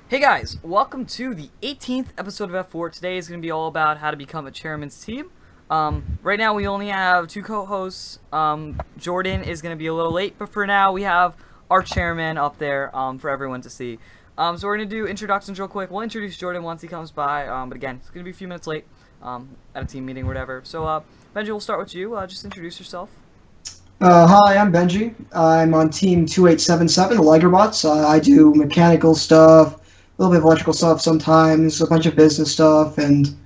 Hey guys, welcome to the 18th episode of F4. Today is going to be all about how to become a chairman's team. Right now we only have two co-hosts. Jordan is going to be a little late, but for now we have our chairman up there for everyone to see. So we're going to do introductions real quick. We'll introduce Jordan once he comes by, but again, it's going to be a few minutes late at a team meeting or whatever. So Benji, we'll start with you. Just introduce yourself. Hi, I'm Benji. I'm on Team 2877, the Ligerbots. I do mechanical stuff, a little bit of electrical stuff sometimes, a bunch of business stuff, and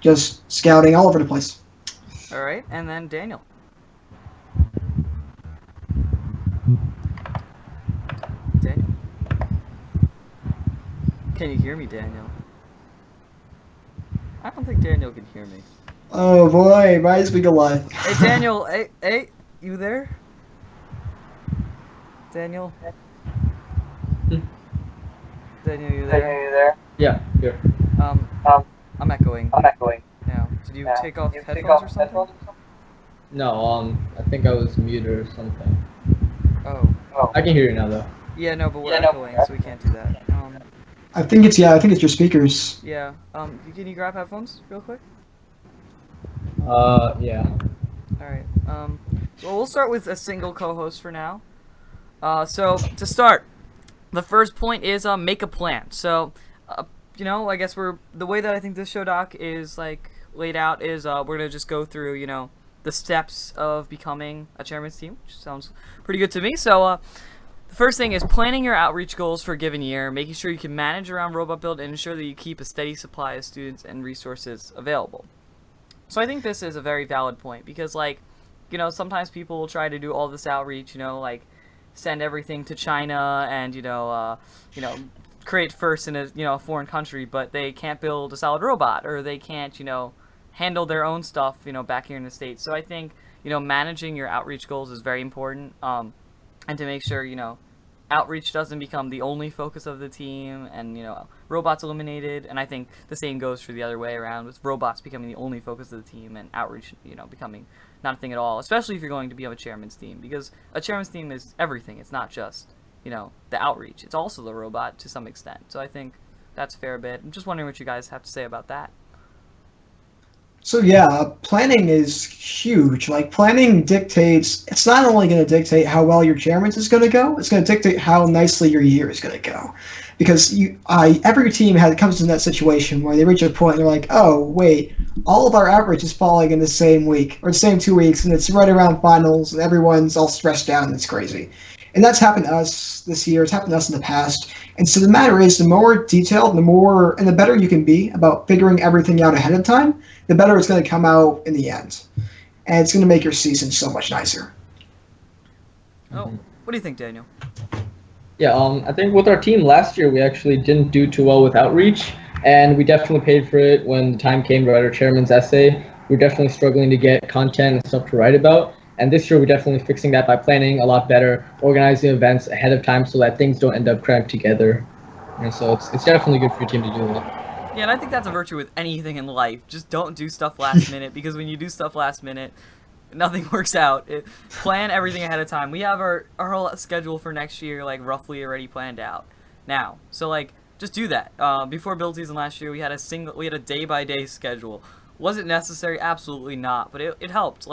just scouting all over the place. All right, and then Daniel. Daniel. Can you hear me, Daniel? I don't think Daniel can hear me. Oh boy, might as we go live. Hey, Daniel. Hey, you there? Daniel? Daniel, you there? Yeah, here. I'm echoing now. Did you take off headphones or something? No, I think I was muted or something. Oh. I can hear you now though. Yeah, no, but we're echoing, so we can't do that. I think it's your speakers. Yeah. Can you grab headphones real quick? Yeah. Alright. So we'll start with a single co-host for now. So to start, the first point is make a plan. So, I guess the way that I think this show doc is like laid out is we're gonna just go through the steps of becoming a chairman's team, which sounds pretty good to me. So the first thing is planning your outreach goals for a given year, making sure you can manage around robot build and ensure that you keep a steady supply of students and resources available. So I think this is a very valid point because sometimes people will try to do all this outreach, send everything to China and create first in a foreign country, but they can't build a solid robot or they can't handle their own stuff back here in the States. So I think managing your outreach goals is very important, and to make sure outreach doesn't become the only focus of the team and robots eliminated. And I think the same goes for the other way around, with robots becoming the only focus of the team and outreach becoming not a thing at all, especially if you're going to be on a chairman's team, because a chairman's team is everything. It's not just the outreach, it's also the robot to some extent. So I think that's a fair bit. I'm just wondering what you guys have to say about that. So yeah, planning is huge. Like planning dictates, it's not only going to dictate how well your chairman's is going to go, it's going to dictate how nicely your year is going to go. Because every team comes in that situation where they reach a point and they're like, oh wait, all of our average is falling in the same week or the same 2 weeks, and it's right around finals, and everyone's all stressed out and it's crazy. And that's happened to us this year. It's happened to us in the past. And so the matter is, the more detailed, and the better you can be about figuring everything out ahead of time, the better it's going to come out in the end. And it's going to make your season so much nicer. Oh, what do you think, Daniel? Yeah, I think with our team last year, we actually didn't do too well with outreach, and we definitely paid for it when the time came to write our chairman's essay. We were definitely struggling to get content and stuff to write about. And this year, we're definitely fixing that by planning a lot better, organizing events ahead of time so that things don't end up cramped together. And so it's definitely good for your team to do that. Yeah, and I think that's a virtue with anything in life. Just don't do stuff last minute, because when you do stuff last minute, nothing works out. Plan everything ahead of time. We have our whole schedule for next year roughly already planned out now. So just do that. Before build season last year, we had a day-by-day schedule. Was it necessary? Absolutely not. But it helped.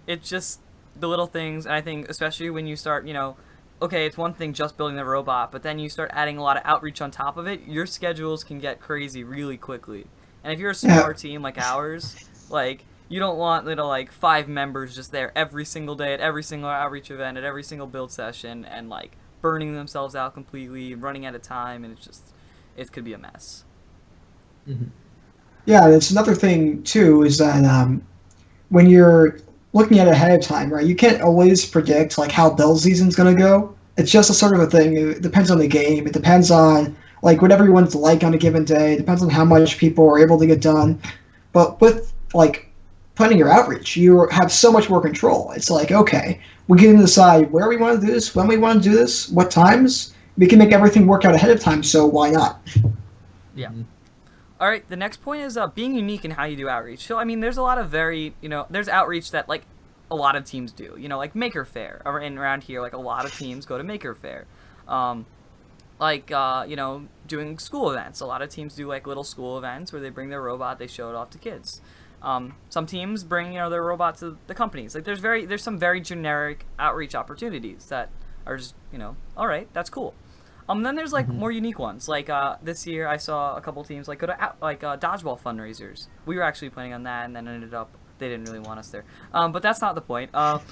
It's just the little things, and I think especially when you start, okay, it's one thing just building the robot, but then you start adding a lot of outreach on top of it, your schedules can get crazy really quickly. And if you're a smaller team like ours, you don't want 5 members just there every single day at every single outreach event, at every single build session, and burning themselves out completely, running out of time, and it could be a mess. Mm-hmm. Yeah, it's another thing too is that when you're looking at it ahead of time, right? You can't always predict how build season's going to go. It's just a sort of a thing. It depends on the game. It depends on what everyone's like on a given day. It depends on how much people are able to get done. But with planning your outreach, you have so much more control. It's okay, we can decide where we want to do this, when we want to do this, what times. We can make everything work out ahead of time. So why not? Yeah. All right, the next point is being unique in how you do outreach. So, I mean, there's a lot of there's outreach that, a lot of teams do. Maker Faire. Around here, a lot of teams go to Maker Faire. doing school events. A lot of teams do like little school events where they bring their robot, they show it off to kids. Some teams bring their robot to the companies. Like there's some very generic outreach opportunities that are just all right, that's cool. Then there's like more unique ones. Like this year, I saw a couple teams like go to dodgeball fundraisers. We were actually planning on that, and then ended up they didn't really want us there. But that's not the point. Stuff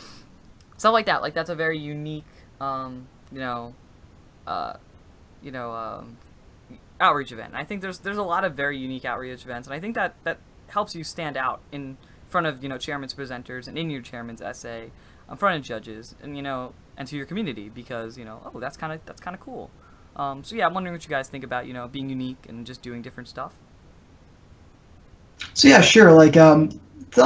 like that. Like that's a very unique, outreach event. And I think there's a lot of very unique outreach events, and I think that helps you stand out in front of chairman's presenters and in your chairman's essay, in front of judges, and and to your community because oh that's kind of cool. So yeah, I'm wondering what you guys think about being unique and just doing different stuff. So yeah, sure. Like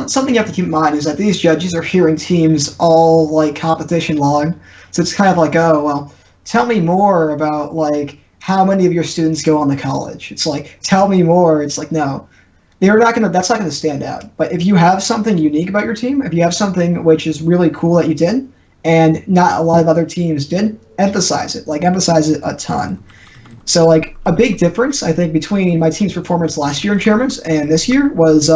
something you have to keep in mind is that these judges are hearing teams all like competition long, so it's kind of like, oh well, tell me more about like how many of your students go on to college. It's like, tell me more. It's like, no, that's not gonna stand out. But if you have something unique about your team, if you have something which is really cool that you did, and not a lot of other teams did, emphasize it. Like emphasize it a ton. So like a big difference I think between my team's performance last year in chairman's and this year was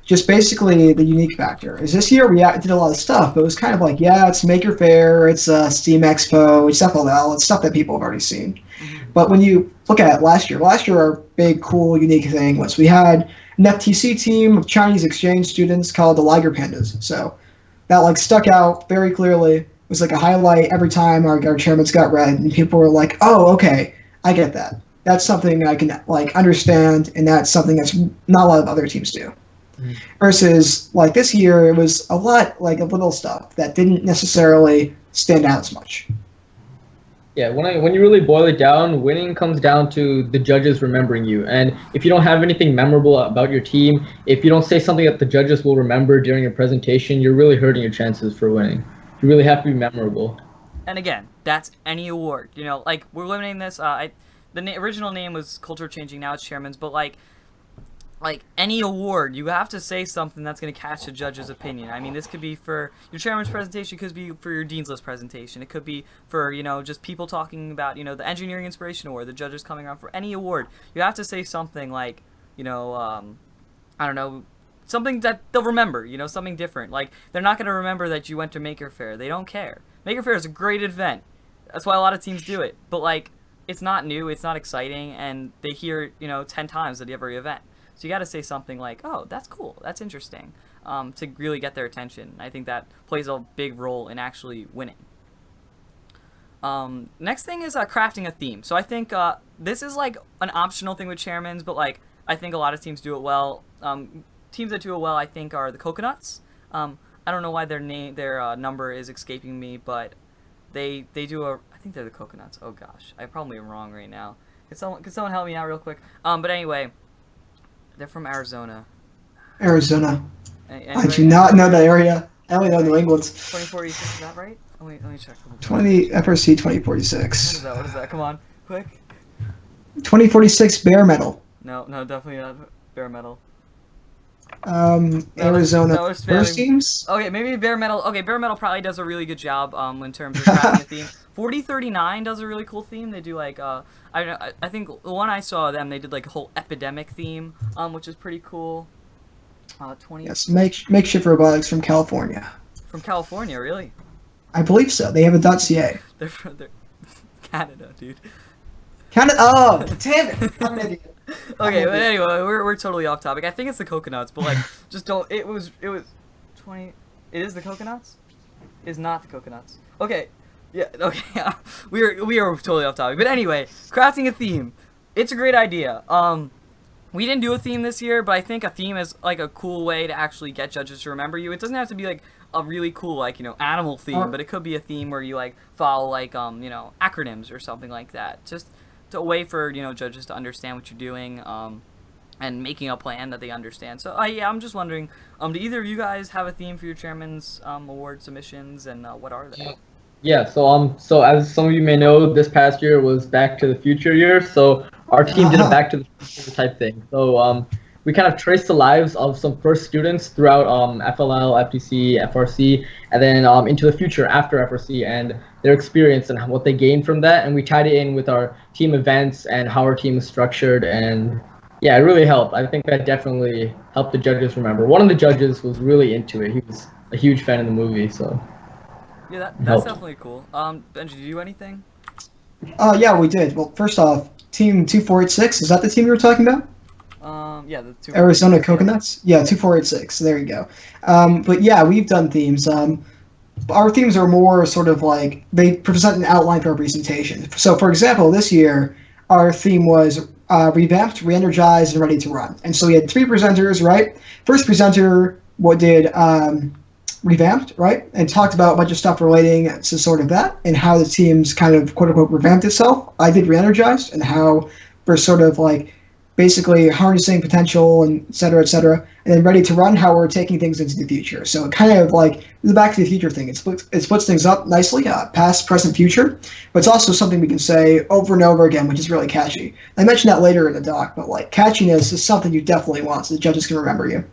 just basically the unique factor. Is this year we did a lot of stuff, but it was kind of like, yeah, it's Maker Faire, it's Steam Expo, it's stuff like that. It's stuff that people have already seen. But when you look at it last year our big, cool, unique thing was we had an FTC team of Chinese exchange students called the Liger Pandas. So that like stuck out very clearly. It was like a highlight every time our chairman's got read, and people were like, oh, okay, I get that. That's something I can like understand, and that's something that's not a lot of other teams do. Versus like this year, it was a lot like of little stuff that didn't necessarily stand out as much. Yeah, when you really boil it down, winning comes down to the judges remembering you. And if you don't have anything memorable about your team, if you don't say something that the judges will remember during your presentation, you're really hurting your chances for winning. You really have to be memorable. And again, that's any award. Like we're limiting this. Original name was Culture Changing. Now it's Chairman's. But like any award, you have to say something that's going to catch the judge's opinion. I mean, this could be for your chairman's presentation, it could be for your dean's list presentation, it could be for just people talking about the engineering inspiration award, the judges coming around for any award. You have to say something like I don't know, something that they'll remember. Something different. Like they're not going to remember that you went to Maker Faire. They don't care. Maker Faire is a great event. That's why a lot of teams do it. But like it's not new, it's not exciting, and they hear it 10 times at every event. So you got to say something like, oh, that's cool, that's interesting, to really get their attention. I think that plays a big role in actually winning. Next thing is crafting a theme. So I think this is like an optional thing with chairmans, but like I think a lot of teams do it well. Teams that do it well, I think, are the Coconuts. I don't know why their number is escaping me, but they do I think they're the Coconuts. Oh gosh, I probably am wrong right now. Could someone help me out real quick? But anyway. They're from Arizona. Arizona. I do not know that area. I only know New England. 2046, is that right? Let me check. FRC 2046. What is that? Come on, quick. 2046 bare metal. No, definitely not bare metal. Arizona first teams? Okay, maybe bare metal. Okay, bare metal probably does a really good job in terms of crafting a theme. 4039 does a really cool theme. They do like I think the one I saw of them, they did like a whole epidemic theme, which is pretty cool. 20. Yes, makeshift robotics from California. From California, really? I believe so. They have a .ca. They're Canada, dude. Canada. Oh, damn it! I'm an idiot. Okay, but anyway, we're totally off topic. I think it's the Coconuts, but like, just don't. It was 20. It is the Coconuts. It is not the Coconuts. Okay, yeah. Okay, we are totally off topic. But anyway, crafting a theme. It's a great idea. We didn't do a theme this year, but I think a theme is like a cool way to actually get judges to remember you. It doesn't have to be like a really cool like animal theme, but it could be a theme where you like follow like acronyms or something like that. Just a way for judges to understand what you're doing, and making a plan that they understand. So yeah, I'm just wondering, do either of you guys have a theme for your chairman's award submissions, and what are they? Yeah, so as some of you may know, this past year was Back to the Future year, so our team did a Back to the Future type thing. So we kind of traced the lives of some first students throughout FLL, FTC, FRC, and then into the future after FRC and their experience and what they gained from that. And we tied it in with our team events and how our team is structured. And yeah, it really helped. I think that definitely helped the judges remember. One of the judges was really into it. He was a huge fan of the movie, so. Yeah, that's Helped. definitely cool. Benji, did you do anything? Yeah, we did. Well, first off, Team 2486, is that the team you were talking about? Yeah, the two. Arizona Yeah. Coconuts? Yeah, 2486. There you go. But yeah, we've done themes. Our themes are more sort of like they present an outline for our presentation. So, for example, this year our theme was revamped, re-energized, and ready to run. And so we had three presenters, right? First presenter did revamped, right? And talked about a bunch of stuff relating to sort of that and how the team's kind of quote unquote revamped itself. I did re-energized and how we're sort of like basically harnessing potential and et cetera, et cetera. And then ready to run, how we're taking things into the future. So it kind of like the back to the future thing. It splits things up nicely, past, present, future. But it's also something we can say over and over again, which is really catchy. I mentioned that later in the doc, but like catchiness is something you definitely want so the judges can remember you.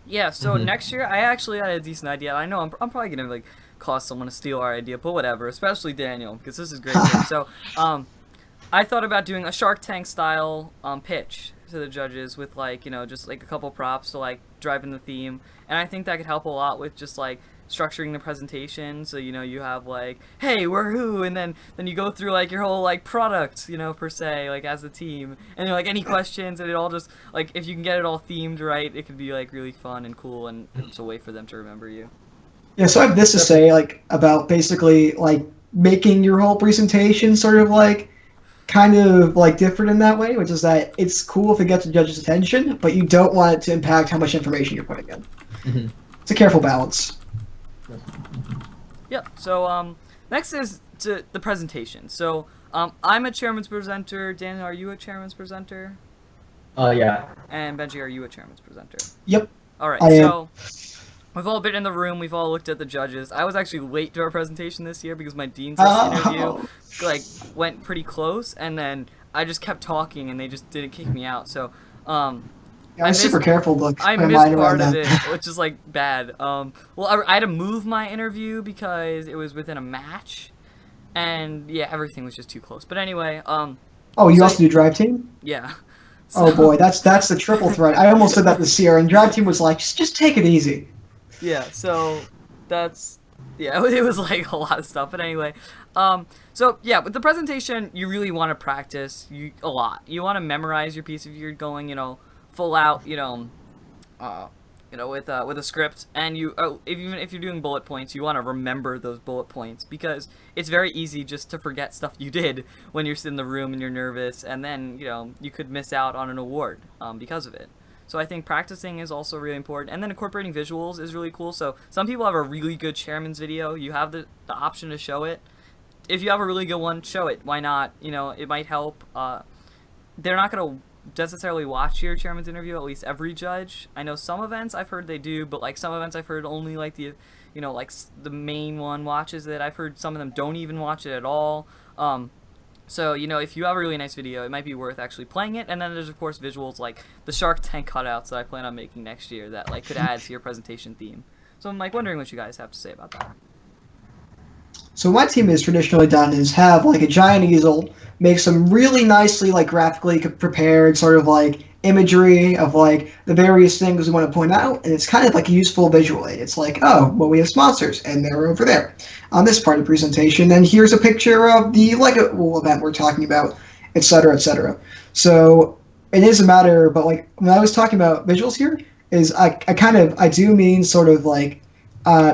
Yeah, so next year I actually had a decent idea. I know I'm probably gonna like cause someone to steal our idea, but whatever. Especially Daniel, because this is great. For him. So, I thought about doing a Shark Tank style pitch to the judges with like just like a couple props to like drive in the theme, and I think that could help a lot with just like structuring the presentation. So you have like, hey, we're who, and then you go through like your whole like product, per se, like as a team, and like any questions, and it all just like if you can get it all themed right, it could be like really fun and cool, and it's a way for them to remember you. Yeah, so I have this to say like about basically like making your whole presentation sort of like kind of like different in that way, which is that it's cool if it gets the judge's attention, but you don't want it to impact how much information you're putting in. Mm-hmm. It's a careful balance. Yep. So next is to the presentation. So I'm a chairman's presenter. Dan, are you a chairman's presenter? Yeah. And Benji, are you a chairman's presenter? Yep. All right. I am. So we've all been in the room. We've all looked at the judges. I was actually late to our presentation this year because my dean's interview like went pretty close, and then I just kept talking, and they just didn't kick me out. So Yeah, I was super careful to I put my missed mind around part of that. it, which is like bad. Well, I had to move my interview because it was within a match, and yeah, everything was just too close. But anyway, Oh, you so- also do drive team? yeah. Oh So- boy, that's the triple threat. I almost said that this year, and drive team was like, just take it easy. Yeah, so that's it was like a lot of stuff. But anyway, so yeah, with the presentation, you really want to practice a lot. You want to memorize your piece if you're going, full out, with a script, and even if you're doing bullet points, you want to remember those bullet points because it's very easy just to forget stuff you did when you're in the room and you're nervous, and then you could miss out on an award because of it. So I think practicing is also really important, and then incorporating visuals is really cool. So some people have a really good chairman's video. You have the option to show it. If you have a really good one, show it. Why not? It might help. They're not gonna necessarily watch your chairman's interview, at least every judge. I know some events I've heard they do, but like some events I've heard only like the the main one watches it. I've heard some of them don't even watch it at all. So if you have a really nice video, it might be worth actually playing it. And then there's of course visuals like the Shark Tank cutouts that I plan on making next year that like could add to your presentation theme. So I'm like wondering what you guys have to say about that. So what my team has traditionally done is have like a giant easel, make some really nicely like graphically prepared sort of like imagery of like the various things we want to point out, and it's kind of like a useful visual aid. It's like, oh, well, we have sponsors, and they're over there on this part of the presentation, and here's a picture of the Lego event we're talking about, et cetera, et cetera. So it is a matter, but like when I was talking about visuals here, is I do mean sort of like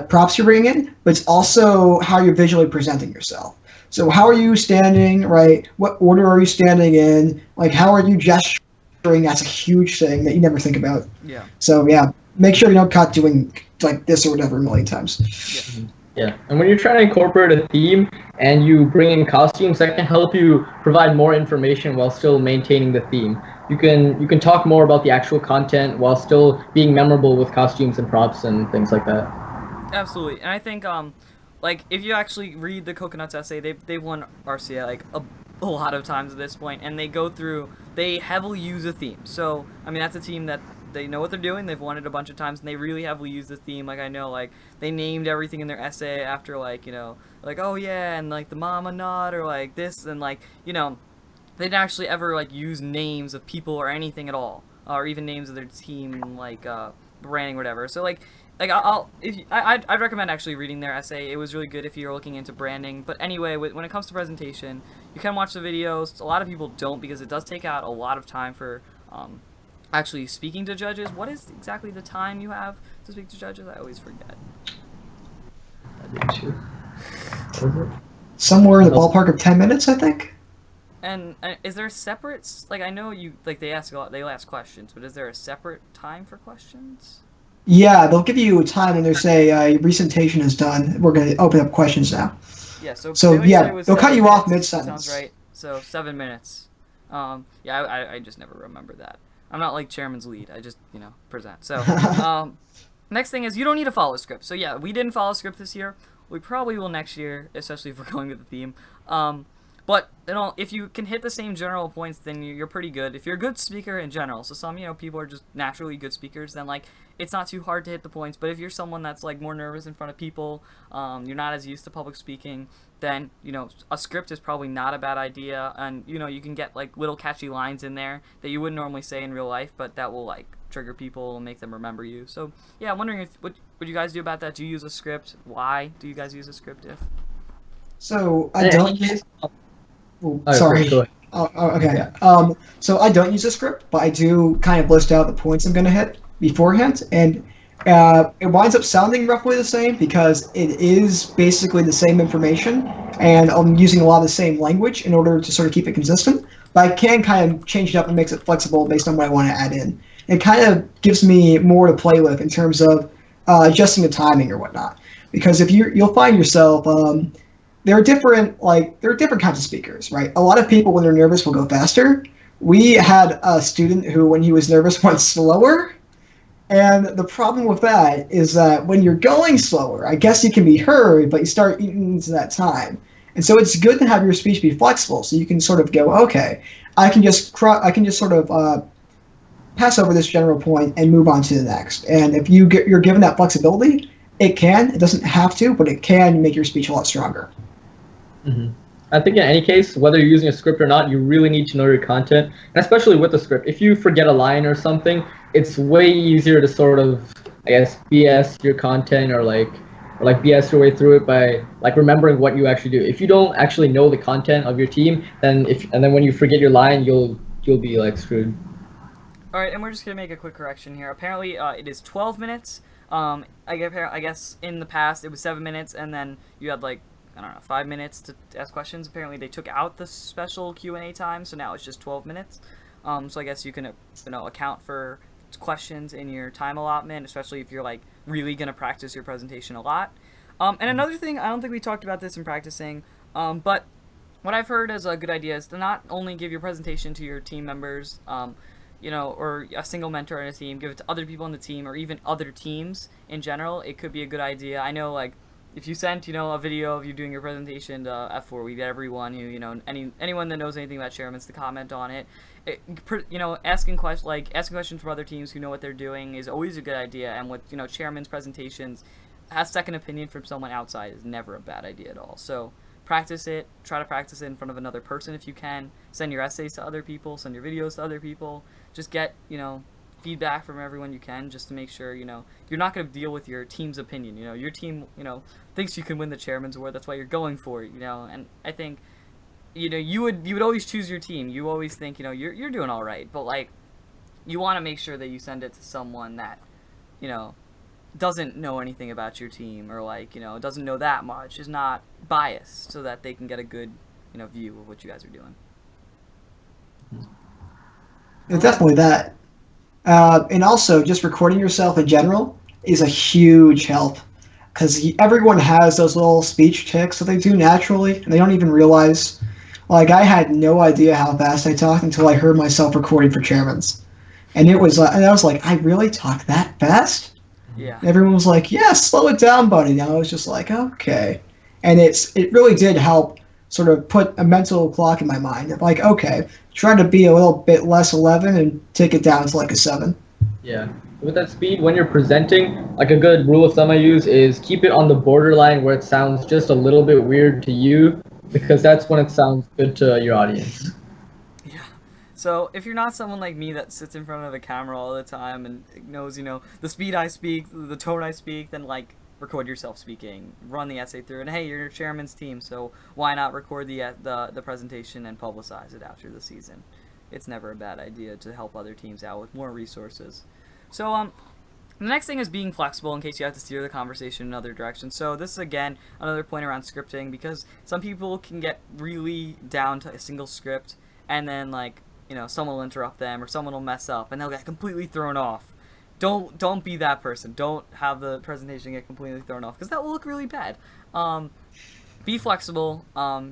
props you're bringing in, but it's also how you're visually presenting yourself. So how are you standing, right? What order are you standing in? Like how are you gesturing? That's a huge thing that you never think about. Yeah. So yeah, make sure you don't cut doing like this or whatever a million times. Yeah, and when you're trying to incorporate a theme and you bring in costumes, that can help you provide more information while still maintaining the theme. You can talk more about the actual content while still being memorable with costumes and props and things like that. Absolutely, and I think like if you actually read the Coconuts essay, they've won RCA like a lot of times at this point, and they heavily use a theme. So I mean that's a team that they know what they're doing. They've won it a bunch of times, and they really heavily use the theme. Like I know, like they named everything in their essay after like like oh yeah, and like the mama nod or like this, and like they didn't actually ever like use names of people or anything at all, or even names of their team like branding or whatever. So like I'd recommend actually reading their essay. It was really good if you're looking into branding. But anyway, when it comes to presentation, you can watch the videos. A lot of people don't because it does take out a lot of time for actually speaking to judges. What is exactly the time you have to speak to judges? I always forget. Somewhere in the ballpark of 10 minutes, I think. And is there separate, like I know they ask questions, but is there a separate time for questions? Yeah, they'll give you a time when they say your presentation is done. We're going to open up questions now. Yeah, so yeah, they'll cut you off mid-sentence. Sounds right. So 7 minutes. Yeah, I just never remember that. I'm not like chairman's lead. I just present. So next thing is you don't need to follow a script. So yeah, we didn't follow a script this year. We probably will next year, especially if we're going with the theme. But if you can hit the same general points, then you're pretty good. If you're a good speaker in general, so some people are just naturally good speakers, then like it's not too hard to hit the points. But if you're someone that's like more nervous in front of people, you're not as used to public speaking, then a script is probably not a bad idea. And you can get like little catchy lines in there that you wouldn't normally say in real life, but that will like trigger people and make them remember you. So yeah, I'm wondering what you guys do about that. Do you use a script? Why do you guys use a script? So I don't use. Sorry. Okay. So I don't use a script, but I do kind of list out the points I'm going to hit beforehand, and it winds up sounding roughly the same because it is basically the same information, and I'm using a lot of the same language in order to sort of keep it consistent. But I can kind of change it up and makes it flexible based on what I want to add in. It kind of gives me more to play with in terms of adjusting the timing or whatnot. Because if you'll find yourself. There are different kinds of speakers, right? A lot of people, when they're nervous, will go faster. We had a student who, when he was nervous, went slower. And the problem with that is that when you're going slower, I guess you can be heard, but you start eating into that time. And so it's good to have your speech be flexible, so you can sort of go, okay, I can just sort of pass over this general point and move on to the next. And if you're given that flexibility, it doesn't have to, but it can make your speech a lot stronger. Mm-hmm. I think in any case, whether you're using a script or not, you really need to know your content, and especially with the script. If you forget a line or something, it's way easier to sort of, I guess, BS your content or BS your way through it by like remembering what you actually do. If you don't actually know the content of your team, then when you forget your line, you'll be like screwed. All right, and we're just gonna make a quick correction here. Apparently, it is 12 minutes. I guess in the past it was 7 minutes, and then you had like 5 minutes to ask questions. Apparently they took out the special Q&A time, so now it's just 12 minutes. So I guess you can account for questions in your time allotment, especially if you're like really gonna practice your presentation a lot. And another thing, I don't think we talked about this in practicing, but what I've heard as a good idea is to not only give your presentation to your team members, or a single mentor in a team, give it to other people on the team or even other teams in general. It could be a good idea. I know like if you sent, a video of you doing your presentation to F4, we get everyone who, anyone that knows anything about Chairman's to comment on it. Asking questions from other teams who know what they're doing is always a good idea. And with, Chairman's presentations, a second opinion from someone outside is never a bad idea at all. So practice it. Try to practice it in front of another person if you can. Send your essays to other people. Send your videos to other people. Just get, feedback from everyone you can, just to make sure you're not going to deal with your team's opinion. Your team thinks you can win the Chairman's Award. That's why you're going for it. And I think you would always choose your team. You always think you're doing all right, but like you want to make sure that you send it to someone that doesn't know anything about your team, or like doesn't know that much, is not biased, so that they can get a good view of what you guys are doing. It's definitely that. And also, just recording yourself in general is a huge help, because everyone has those little speech tics that they do naturally, and they don't even realize. Like, I had no idea how fast I talked until I heard myself recording for Chairman's. And I was like, I really talk that fast? Yeah. And everyone was like, yeah, slow it down, buddy. And I was just like, okay. And it really did help sort of put a mental clock in my mind. Like, okay, try to be a little bit less 11 and take it down to like a 7. Yeah. With that speed, when you're presenting, like a good rule of thumb I use is keep it on the borderline where it sounds just a little bit weird to you, because that's when it sounds good to your audience. Yeah. So if you're not someone like me that sits in front of a camera all the time and knows, the speed I speak, the tone I speak, then like record yourself speaking, run the essay through, and hey, you're your chairman's team, so why not record the presentation and publicize it after the season? It's never a bad idea to help other teams out with more resources. So the next thing is being flexible in case you have to steer the conversation in another direction. So this is, again, another point around scripting, because some people can get really down to a single script, and then, like, someone will interrupt them, or someone will mess up, and they'll get completely thrown off. Don't be that person. Don't have the presentation get completely thrown off, because that will look really bad. Be flexible.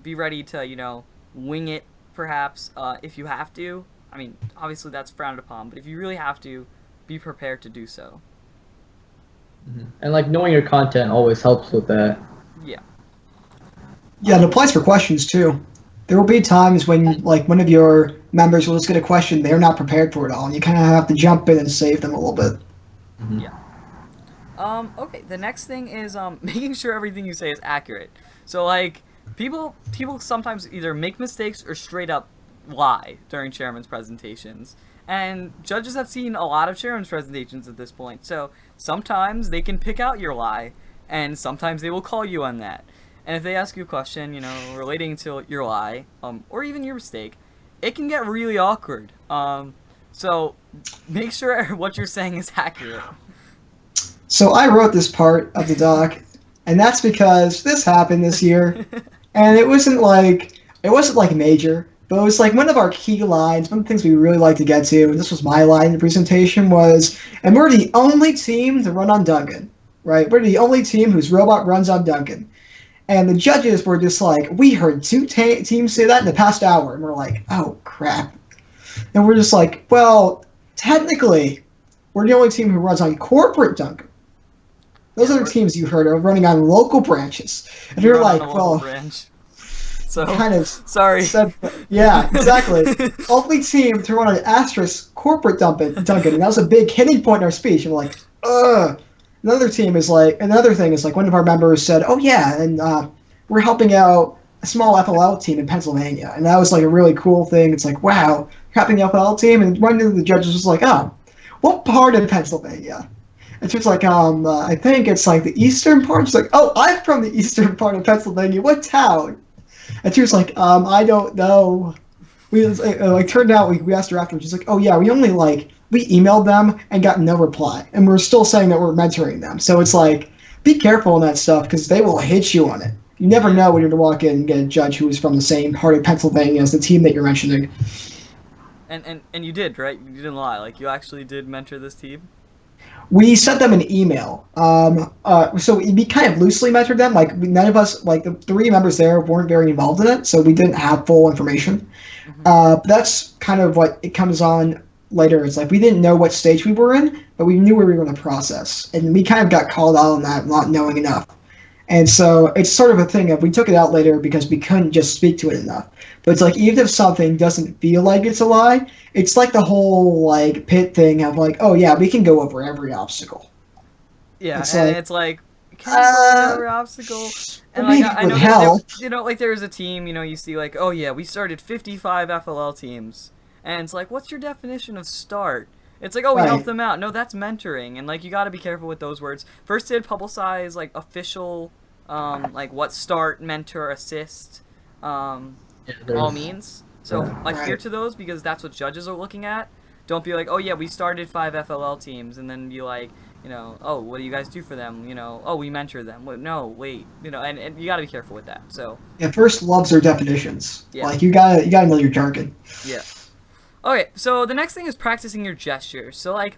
Be ready to, wing it, perhaps, if you have to. I mean, obviously that's frowned upon, but if you really have to, be prepared to do so. And like knowing your content always helps with that. Yeah. Yeah, it applies for questions too. There will be times when like one of your members will just get a question they're not prepared for at all, and you kind of have to jump in and save them a little bit. Yeah. Okay, the next thing is making sure everything you say is accurate. So like people sometimes either make mistakes or straight up lie during chairman's presentations. And judges have seen a lot of chairman's presentations at this point, so sometimes they can pick out your lie, and sometimes they will call you on that. And if they ask you a question, relating to your lie, or even your mistake, it can get really awkward. So make sure what you're saying is accurate. So I wrote this part of the doc, and that's because this happened this year, and it wasn't like major. But it was like one of our key lines, one of the things we really like to get to, and this was my line in the presentation, was, and we're the only team to run on Duncan, right? We're the only team whose robot runs on Duncan. And the judges were just like, we heard two teams say that in the past hour. And we're like, oh, crap. And we're just like, well, technically, we're the only team who runs on corporate Duncan. Those other teams you heard are running on local branches. And you're like, well... branch. So, kind of sorry. Yeah, exactly. Only team to run an asterisk corporate Duncan, and that was a big hitting point in our speech. And we're like, ugh. Another thing is like, one of our members said, oh yeah, and we're helping out a small FLL team in Pennsylvania. And that was like a really cool thing. It's like, wow, you're helping the FLL team? And one of the judges was like, oh, what part of Pennsylvania? And she was like, I think it's like the eastern part. She's like, oh, I'm from the eastern part of Pennsylvania. What town? And she was like, I don't know. We turned out we asked her afterwards. She's like, oh yeah, we emailed them and got no reply, and we're still saying that we're mentoring them. So it's like, be careful on that stuff because they will hit you on it. You never know when you're to walk in and get a judge who is from the same part of Pennsylvania as the team that you're mentioning. And you did, right? You didn't lie. Like you actually did mentor this team. We sent them an email. So we kind of loosely mentored them. Like none of us, like the three members there, weren't very involved in it, so we didn't have full information. But that's kind of what it comes on later. It's like we didn't know what stage we were in, but we knew we were in the process, and we kind of got called out on that, not knowing enough. And so it's sort of a thing of we took it out later because we couldn't just speak to it enough. But it's like even if something doesn't feel like it's a lie, it's like the whole like pit thing of like, oh yeah, we can go over every obstacle. Yeah, it's and like, it's like, can you go over every obstacle? And like I know that like there's a team, you see like, oh yeah, we started 55 FLL teams, and it's like, what's your definition of start? It's like, oh, we help them out. No, that's mentoring, and like you got to be careful with those words. First, did publicize like official, like what start, mentor, assist, all means. So adhere to those because that's what judges are looking at. Don't be like, oh yeah, we started 5 FLL teams, and then be like, oh, what do you guys do for them? Oh, we mentor them. No, wait, and you got to be careful with that. So yeah, first loves are definitions. Yeah. Like you gotta know your jargon. Yeah. Okay, so the next thing is practicing your gestures. So like,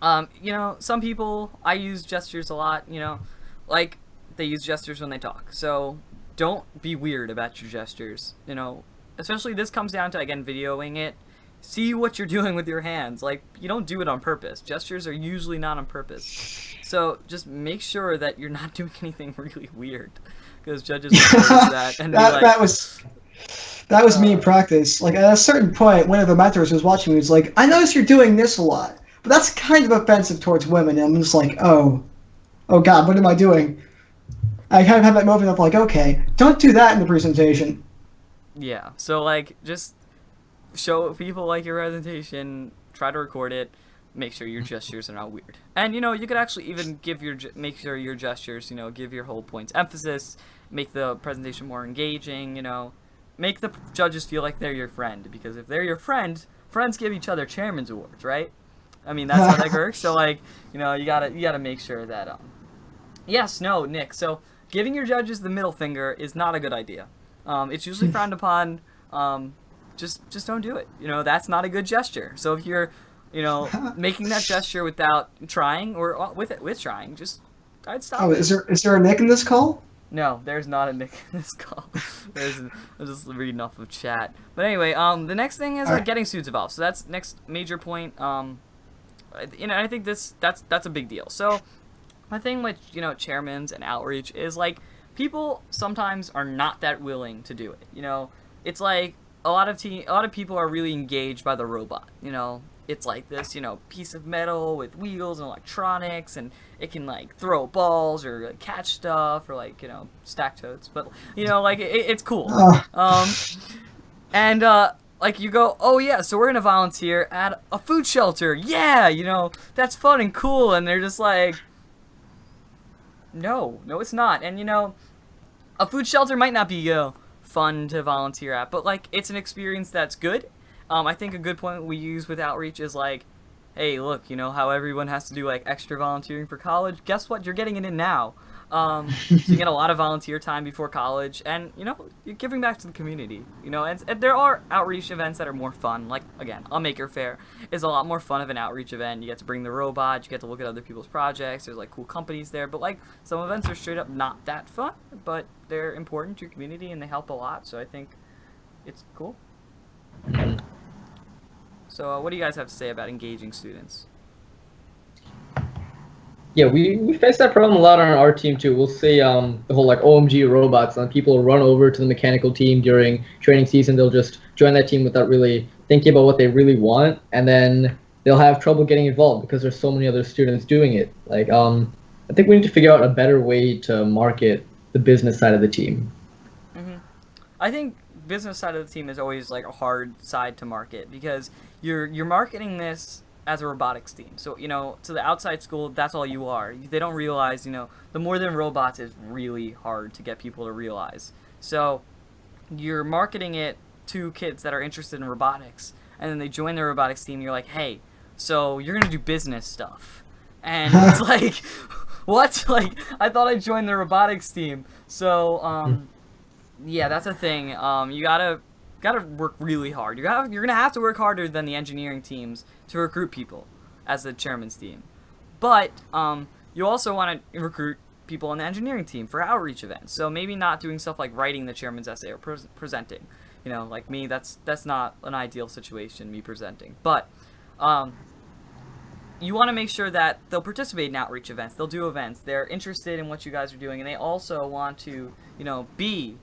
some people, I use gestures a lot. Like they use gestures when they talk. So don't be weird about your gestures. Especially this comes down to, again, videoing it. See what you're doing with your hands. Like, you don't do it on purpose. Gestures are usually not on purpose. So just make sure that you're not doing anything really weird. Because judges will notice that. And that was me in practice. Like, at a certain point, one of the mentors was watching me. He was like, I noticed you're doing this a lot. But that's kind of offensive towards women. And I'm just like, oh God, what am I doing? I kind of have that moment of like, okay, don't do that in the presentation. Yeah. So like, just show people like your presentation. Try to record it. Make sure your gestures are not weird. And you could actually even make sure your gestures, give your whole points emphasis. Make the presentation more engaging. Make the judges feel like they're your friend, because if they're your friend, friends give each other chairman's awards, right? I mean, that's how that works. So like, you gotta make sure that yes, no, Nick. So giving your judges the middle finger is not a good idea. It's usually frowned upon. Just don't do it. That's not a good gesture. So if you're, making that gesture without trying, or with trying, I'd stop. Oh, is there a Nick in this call? No, there's not a Nick in this call. I'm just reading off of chat. But anyway, the next thing is getting students involved. So that's next major point. I think that's a big deal. So my thing with chairmans and outreach is like, people sometimes are not that willing to do it. It's like a lot of people are really engaged by the robot. It's like this, piece of metal with wheels and electronics, and it can like throw balls or like, catch stuff or like stack totes. But like it's cool. And like you go, oh yeah, so we're gonna volunteer at a food shelter. Yeah, that's fun and cool. And they're just like, no, it's not. And a food shelter might not be fun to volunteer at, but like it's an experience that's good. I think a good point we use with outreach is like, hey, look, how everyone has to do like extra volunteering for college? Guess what? You're getting it in now. So you get a lot of volunteer time before college, and you're giving back to the community. And there are outreach events that are more fun. Like again, a Maker Faire is a lot more fun of an outreach event. You get to bring the robot, you get to look at other people's projects. There's like cool companies there, but like some events are straight up not that fun, but they're important to your community and they help a lot. So I think it's cool. So what do you guys have to say about engaging students? Yeah, we face that problem a lot on our team too. We'll say the whole like OMG robots, and people run over to the mechanical team during training season. They'll just join that team without really thinking about what they really want, and then they'll have trouble getting involved because there's so many other students doing it. Like I think we need to figure out a better way to market the business side of the team. Mm-hmm. I think business side of the team is always like a hard side to market, because you're marketing this as a robotics team. So, to the outside school, that's all you are. They don't realize, the more than robots is really hard to get people to realize. So you're marketing it to kids that are interested in robotics, and then they join the robotics team, and you're like, hey, so you're going to do business stuff. And it's like, what? Like, I thought I joined the robotics team. So, yeah, that's a thing. You gotta work really hard. You're gonna have to work harder than the engineering teams to recruit people as the chairman's team. But you also want to recruit people on the engineering team for outreach events. So maybe not doing stuff like writing the chairman's essay or presenting. Like me, that's not an ideal situation, me presenting. But you want to make sure that they'll participate in outreach events. They'll do events. They're interested in what you guys are doing, and they also want to, be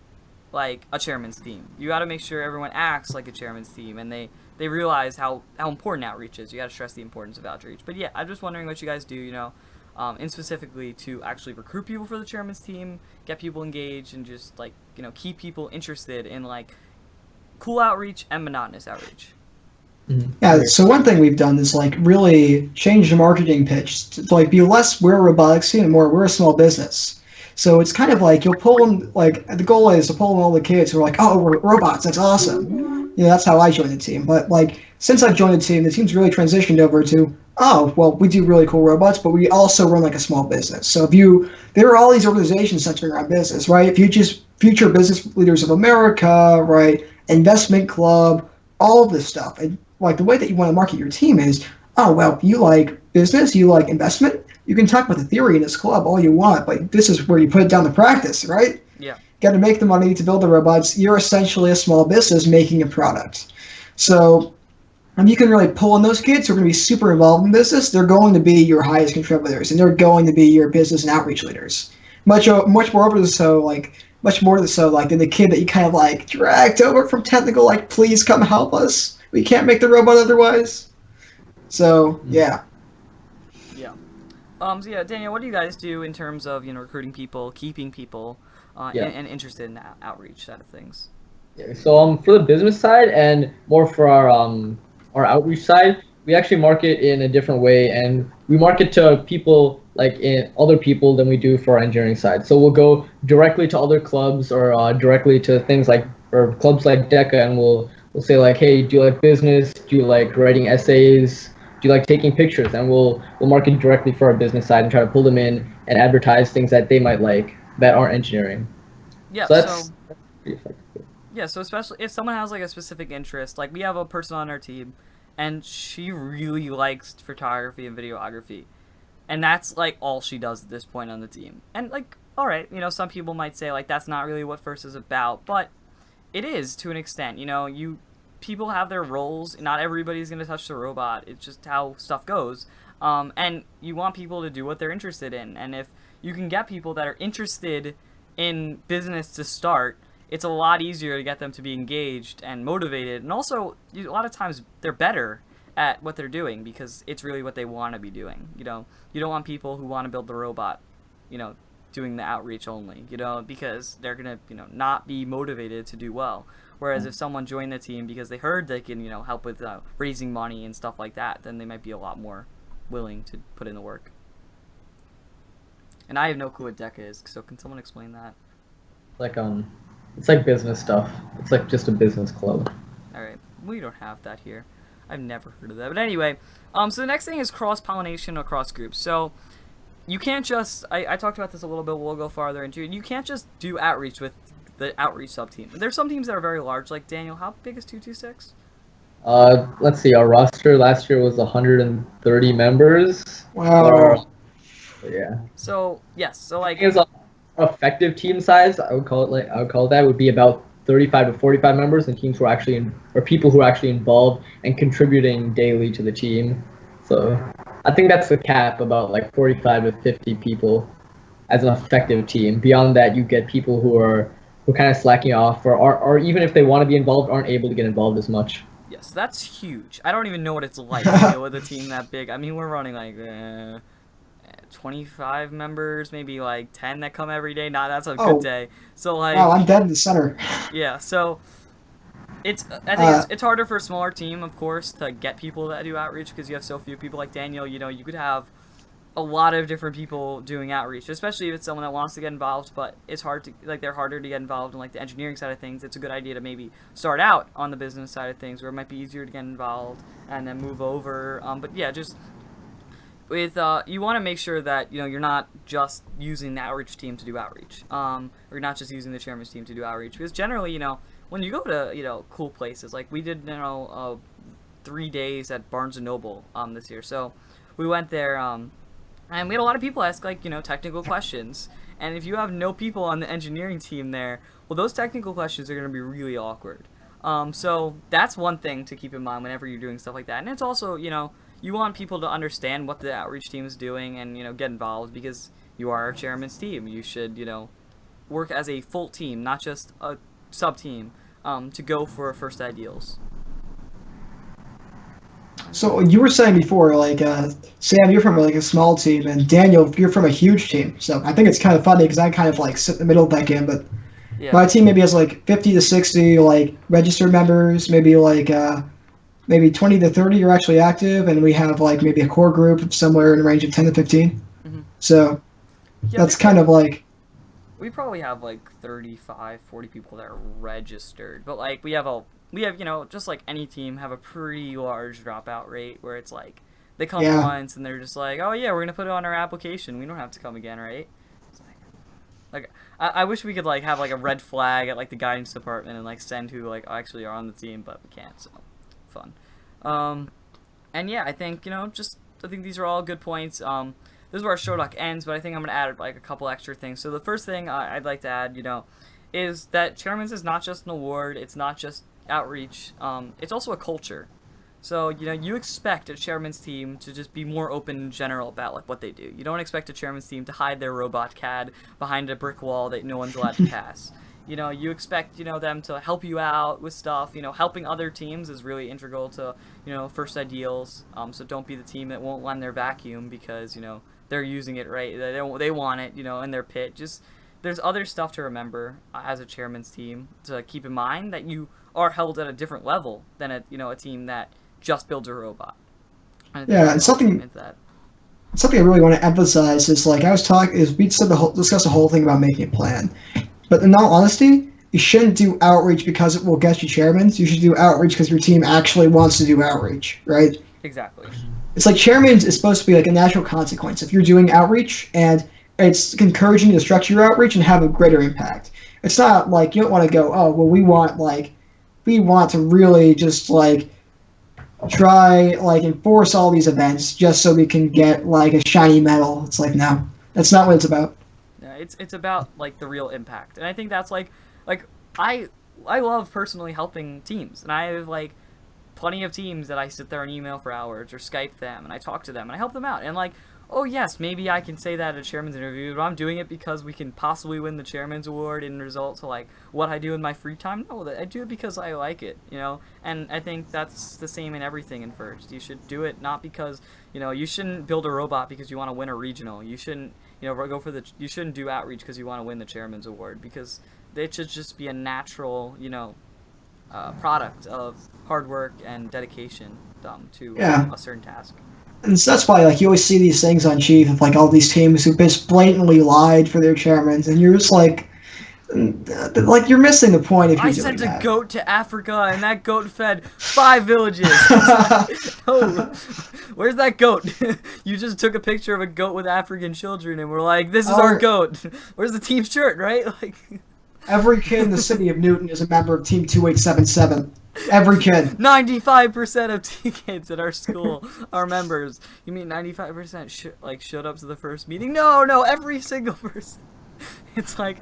like a chairman's team. You got to make sure everyone acts like a chairman's team, and they realize how important outreach is. You got to stress the importance of outreach. But yeah, I'm just wondering what you guys do, and specifically to actually recruit people for the chairman's team, get people engaged, and just like, keep people interested in like cool outreach and monotonous outreach. Yeah, so one thing we've done is like really change the marketing pitch to like be less we're a robotics team and more we're a small business. So it's kind of like you'll pull them, like the goal is to pull in all the kids who are like, oh, we're robots, that's awesome. That's how I joined the team. But like since I've joined the team's really transitioned over to, oh, well, we do really cool robots, but we also run like a small business. So there are all these organizations centered around business, right? Future Business Leaders of America, right? Investment Club, all of this stuff. And like the way that you want to market your team is, oh, well, you like business, you like investment, you can talk about the theory in this club all you want, but this is where you put it down to practice, right? Yeah. Got to make the money to build the robots. You're essentially a small business making a product. So you can really pull in those kids who are going to be super involved in business. They're going to be your highest contributors, and they're going to be your business and outreach leaders. Much more so than the kid that you kind of like dragged over from technical, like, please come help us. We can't make the robot otherwise. So, yeah. Yeah. So yeah, Daniel, what do you guys do in terms of recruiting people, keeping people, Yeah. and interested in the outreach side of things? Yeah, so for the business side and more for our outreach side, we actually market in a different way, and we market to people like in other people than we do for our engineering side. So we'll go directly to other clubs or directly to things like or clubs like DECA, and we'll say like, hey, do you like business? Do you like writing essays? Do you like taking pictures? And we'll market directly for our business side and try to pull them in and advertise things that they might like that aren't engineering. Yeah. So So that's pretty effective. yeah. So especially if someone has like a specific interest, like we have a person on our team, and she really likes photography and videography, and that's like all she does at this point on the team. And like, all right, some people might say like that's not really what First is about, but it is to an extent. You people have their roles. Not everybody's gonna touch the robot. It's just how stuff goes. And you want people to do what they're interested in. And if you can get people that are interested in business to start, it's a lot easier to get them to be engaged and motivated. And also, a lot of times they're better at what they're doing because it's really what they want to be doing. You don't want people who want to build the robot, doing the outreach only, because they're gonna, not be motivated to do well. Whereas if someone joined the team because they heard they can, help with raising money and stuff like that, then they might be a lot more willing to put in the work. And I have no clue what DECA is, so can someone explain that? Like it's like business stuff. It's like just a business club. All right, we don't have that here. I've never heard of that. But anyway, so the next thing is cross-pollination across groups. So you can't just, I talked about this a little bit, we'll go farther into it. You can't just do outreach with the outreach sub-team. There's some teams that are very large, like Daniel, how big is 226? Let's see, our roster last year was 130 members. Wow. Yeah. So, yes, so I like, think it's our effective team size, I would call it that would be about 35 to 45 members, and teams who are actually or people who are actually involved and contributing daily to the team. So I think that's the cap, about like 45 to 50 people as an effective team. Beyond that, you get people who are kind of slacking off, or even if they want to be involved, aren't able to get involved as much. yes, that's huge. I don't even know what it's like to deal with a team that big. I mean, we're running like 25 members, maybe like 10 that come every day. Nah, that's a Oh. good day. So like, Wow, I'm dead in the center. yeah, so I think it's harder for a smaller team, of course, to get people that do outreach because you have so few people. Like Daniel, you could have a lot of different people doing outreach, especially if it's someone that wants to get involved, but it's hard to, like, they're harder to get involved in like the engineering side of things. It's a good idea to maybe start out on the business side of things where it might be easier to get involved and then move over. But yeah, just with you want to make sure that you're not just using the outreach team to do outreach, or you're not just using the chairman's team to do outreach, because generally when you go to cool places, like we did 3 days at Barnes and Noble this year, so we went there and we had a lot of people ask like technical questions, and if you have no people on the engineering team there, well, those technical questions are going to be really awkward. So that's one thing to keep in mind whenever you're doing stuff like that. And it's also you want people to understand what the outreach team is doing and get involved, because you are a chairman's team. You should work as a full team, not just a sub team, to go for first ideals. So you were saying before, like Sam, you're from like a small team, and Daniel, you're from a huge team. So I think it's kind of funny because I kind of like sit in the middle of that game. But Yeah. my team maybe has like 50 to 60 like registered members, maybe like maybe 20 to 30 are actually active, and we have like maybe a core group of somewhere in the range of 10 to 15. Mhm. So Yeah, that's kind of like we probably have like 35, 40 people that are registered, but like we have just like any team, have a pretty large dropout rate where it's like they come Yeah. once and they're just like, oh yeah, we're gonna put it on our application, we don't have to come again, right? It's like I wish we could like have like a red flag at like the guidance department and like send who like actually are on the team, but we can't. So fun. And yeah, I think I think these are all good points. This is where our show doc ends, but I think I'm gonna add like a couple extra things. So the first thing I'd like to add, is that Chairman's is not just an award. It's not just outreach. It's also a culture. So you expect a chairman's team to just be more open in general about like what they do. You don't expect a chairman's team to hide their robot CAD behind a brick wall that no one's allowed to pass. you expect, them to help you out with stuff. Helping other teams is really integral to, first ideals. So don't be the team that won't lend their vacuum because, they're using it right. They want it, in their pit. Just there's other stuff to remember as a chairman's team to keep in mind that you are held at a different level than a team that just builds a robot. Yeah, and something I really want to emphasize is we discussed the whole thing about making a plan, but in all honesty, you shouldn't do outreach because it will get you chairmans. You should do outreach because your team actually wants to do outreach, right? Exactly. It's like chairmans is supposed to be like a natural consequence. If you're doing outreach and it's encouraging you to structure your outreach and have a greater impact. It's not like you don't want to go, oh, well, we want to really just try enforce all these events just so we can get a shiny medal. It's like, no, that's not what it's about. Yeah, it's about the real impact, and I think that's I love personally helping teams, and I have plenty of teams that I sit there and email for hours or Skype them and I talk to them and I help them out, and oh yes, maybe I can say that at a chairman's interview, but I'm doing it because we can possibly win the chairman's award in result to what I do in my free time. No, I do it because I like it, and I think that's the same in everything in First. You should do it not because, you shouldn't build a robot because you want to win a regional. You shouldn't, you shouldn't do outreach because you want to win the chairman's award, because it should just be a natural, product of hard work and dedication to a certain task. And so that's why you always see these things on Chief of all these teams who just blatantly lied for their chairmen, and you're just you're missing the point if you're doing that. I sent a goat to Africa and that goat fed 5 villages. No, where's that goat? You just took a picture of a goat with African children and we're like, this is our goat. Where's the team shirt, right? Every kid in the city of Newton is a member of Team 2877. Every kid. 95% of kids at our school are members. You mean 95% showed up to the first meeting? No, every single person. It's I